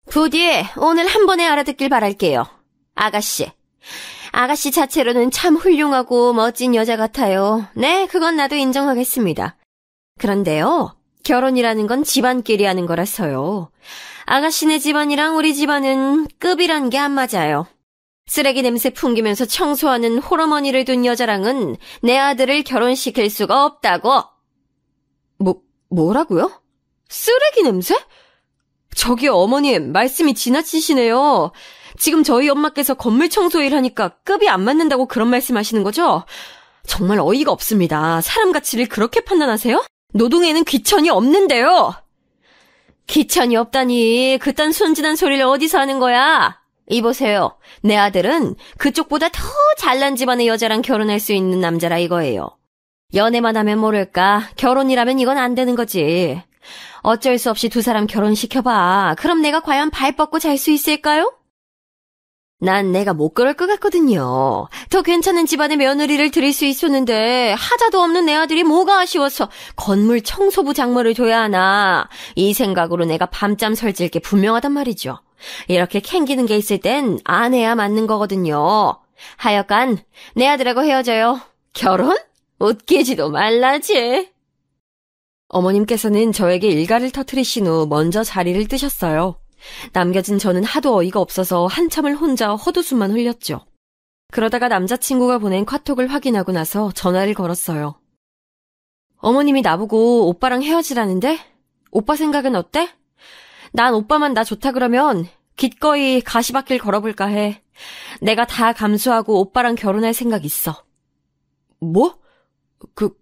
부디 오늘 한 번에 알아듣길 바랄게요. 아가씨 자체로는 참 훌륭하고 멋진 여자 같아요. 네, 그건 나도 인정하겠습니다. 그런데요, 결혼이라는 건 집안끼리 하는 거라서요. 아가씨네 집안이랑 우리 집안은 급이란 게 안 맞아요. 쓰레기 냄새 풍기면서 청소하는 홀어머니를 둔 여자랑은 내 아들을 결혼시킬 수가 없다고. 뭐라고요? 쓰레기 냄새? 저기 어머님, 말씀이 지나치시네요. 지금 저희 엄마께서 건물 청소일 하니까 급이 안 맞는다고 그런 말씀하시는 거죠? 정말 어이가 없습니다. 사람 가치를 그렇게 판단하세요? 노동에는 귀천이 없는데요. 귀천이 없다니 그딴 순진한 소리를 어디서 하는 거야? 이보세요. 내 아들은 그쪽보다 더 잘난 집안의 여자랑 결혼할 수 있는 남자라 이거예요. 연애만 하면 모를까 결혼이라면 이건 안 되는 거지. 어쩔 수 없이 두 사람 결혼시켜봐. 그럼 내가 과연 발 뻗고 잘 수 있을까요? 난 내가 못 그럴 것 같거든요. 더 괜찮은 집안의 며느리를 들일 수 있었는데 하자도 없는 내 아들이 뭐가 아쉬워서 건물 청소부 장모를 둬야 하나. 이 생각으로 내가 밤잠 설칠 게 분명하단 말이죠. 이렇게 캥기는 게 있을 땐 안 해야 맞는 거거든요. 하여간 내 아들하고 헤어져요. 결혼? 웃기지도 말라지. 어머님께서는 저에게 일가를 터뜨리신 후 먼저 자리를 뜨셨어요. 남겨진 저는 하도 어이가 없어서 한참을 혼자 헛웃음만 흘렸죠. 그러다가 남자친구가 보낸 카톡을 확인하고 나서 전화를 걸었어요. 어머님이 나보고 오빠랑 헤어지라는데? 오빠 생각은 어때? 난 오빠만 나 좋다 그러면 기꺼이 가시밭길 걸어볼까 해. 내가 다 감수하고 오빠랑 결혼할 생각 있어. 뭐?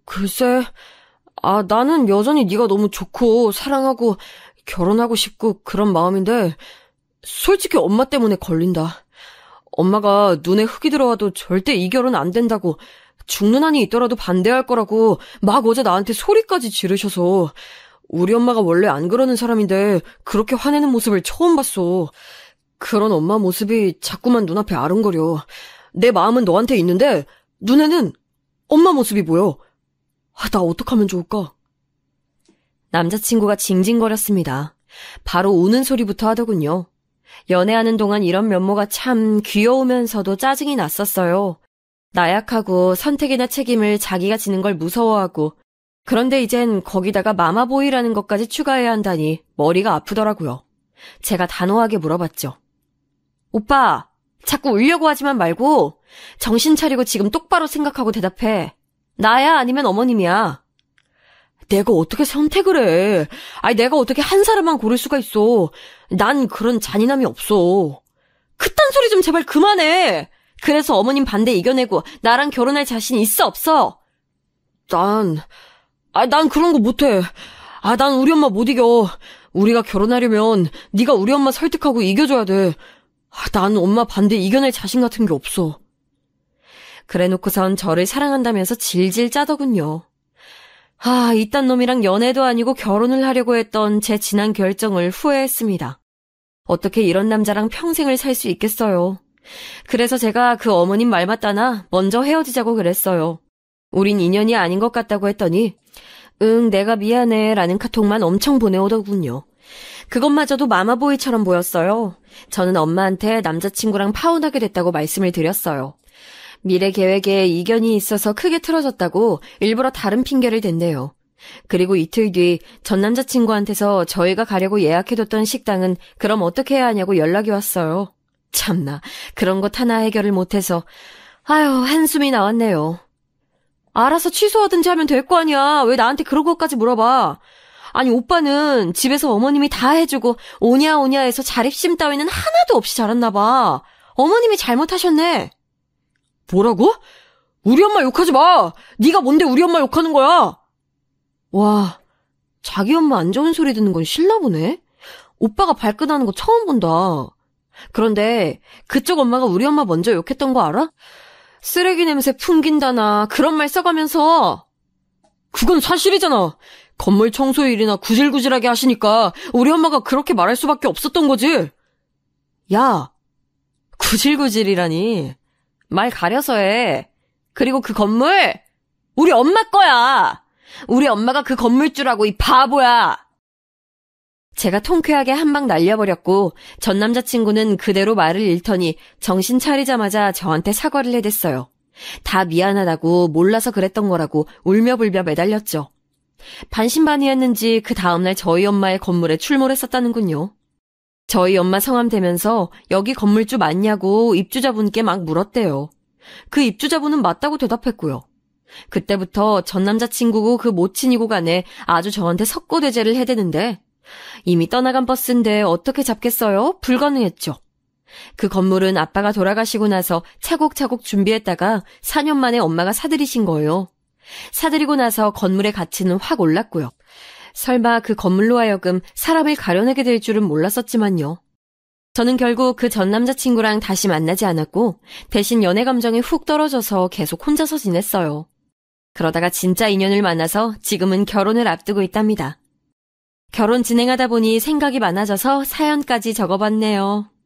글쎄... 나는 여전히 네가 너무 좋고 사랑하고 결혼하고 싶고 그런 마음인데 솔직히 엄마 때문에 걸린다. 엄마가 눈에 흙이 들어와도 절대 이 결혼 안 된다고, 죽는 한이 있더라도 반대할 거라고 막 어제 나한테 소리까지 지르셔서 우리 엄마가 원래 안 그러는 사람인데 그렇게 화내는 모습을 처음 봤어. 그런 엄마 모습이 자꾸만 눈앞에 아른거려. 내 마음은 너한테 있는데 눈에는 엄마 모습이 보여. 나 어떡하면 좋을까? 남자친구가 징징거렸습니다. 바로 우는 소리부터 하더군요. 연애하는 동안 이런 면모가 참 귀여우면서도 짜증이 났었어요. 나약하고 선택이나 책임을 자기가 지는 걸 무서워하고, 그런데 이젠 거기다가 마마보이라는 것까지 추가해야 한다니 머리가 아프더라고요. 제가 단호하게 물어봤죠. 오빠, 자꾸 울려고 하지만 말고 정신 차리고 지금 똑바로 생각하고 대답해. 나야 아니면 어머님이야? 내가 어떻게 선택을 해? 내가 어떻게 한 사람만 고를 수가 있어. 난 그런 잔인함이 없어. 그딴 소리 좀 제발 그만해. 그래서 어머님 반대 이겨내고 나랑 결혼할 자신 있어 없어? 난 그런 거 못해. 난 우리 엄마 못 이겨. 우리가 결혼하려면 네가 우리 엄마 설득하고 이겨줘야 돼. 난 엄마 반대 이겨낼 자신 같은 게 없어. 그래놓고선 저를 사랑한다면서 질질 짜더군요. 이딴 놈이랑 연애도 아니고 결혼을 하려고 했던 제 지난 결정을 후회했습니다. 어떻게 이런 남자랑 평생을 살 수 있겠어요. 그래서 제가 그 어머님 말 맞다나 먼저 헤어지자고 그랬어요. 우린 인연이 아닌 것 같다고 했더니 응, 내가 미안해 라는 카톡만 엄청 보내오더군요. 그것마저도 마마보이처럼 보였어요. 저는 엄마한테 남자친구랑 파혼하게 됐다고 말씀을 드렸어요. 미래 계획에 이견이 있어서 크게 틀어졌다고 일부러 다른 핑계를 댄대요. 그리고 이틀 뒤 전 남자친구한테서 저희가 가려고 예약해뒀던 식당은 그럼 어떻게 해야 하냐고 연락이 왔어요. 참나, 그런 것 하나 해결을 못해서 한숨이 나왔네요. 알아서 취소하든지 하면 될 거 아니야. 왜 나한테 그런 것까지 물어봐. 아니, 오빠는 집에서 어머님이 다 해주고 오냐 오냐 해서 자립심 따위는 하나도 없이 자랐나 봐. 어머님이 잘못하셨네. 뭐라고? 우리 엄마 욕하지 마. 네가 뭔데 우리 엄마 욕하는 거야? 와, 자기 엄마 안 좋은 소리 듣는 건 싫나 보네. 오빠가 발끈하는 거 처음 본다. 그런데 그쪽 엄마가 우리 엄마 먼저 욕했던 거 알아? 쓰레기 냄새 풍긴다나 그런 말 써가면서. 그건 사실이잖아. 건물 청소일이나 구질구질하게 하시니까 우리 엄마가 그렇게 말할 수밖에 없었던 거지. 야, 구질구질이라니. 말 가려서 해. 그리고 그 건물 우리 엄마 거야. 우리 엄마가 그 건물주라고, 이 바보야. 제가 통쾌하게 한 방 날려버렸고 전 남자친구는 그대로 말을 잃더니 정신 차리자마자 저한테 사과를 해댔어요. 다 미안하다고 몰라서 그랬던 거라고 울며불며 매달렸죠. 반신반의했는지 그 다음날 저희 엄마의 건물에 출몰했었다는군요. 저희 엄마 성함 대면서 여기 건물주 맞냐고 입주자분께 막 물었대요. 그 입주자분은 맞다고 대답했고요. 그때부터 전 남자친구고 그 모친이고 간에 아주 저한테 석고대죄를 해대는데 이미 떠나간 버스인데 어떻게 잡겠어요? 불가능했죠. 그 건물은 아빠가 돌아가시고 나서 차곡차곡 준비했다가 4년 만에 엄마가 사들이신 거예요. 사들이고 나서 건물의 가치는 확 올랐고요. 설마 그 건물로 하여금 사람을 가려내게 될 줄은 몰랐었지만요. 저는 결국 그 전 남자친구랑 다시 만나지 않았고 대신 연애 감정이 훅 떨어져서 계속 혼자서 지냈어요. 그러다가 진짜 인연을 만나서 지금은 결혼을 앞두고 있답니다. 결혼 진행하다 보니 생각이 많아져서 사연까지 적어봤네요.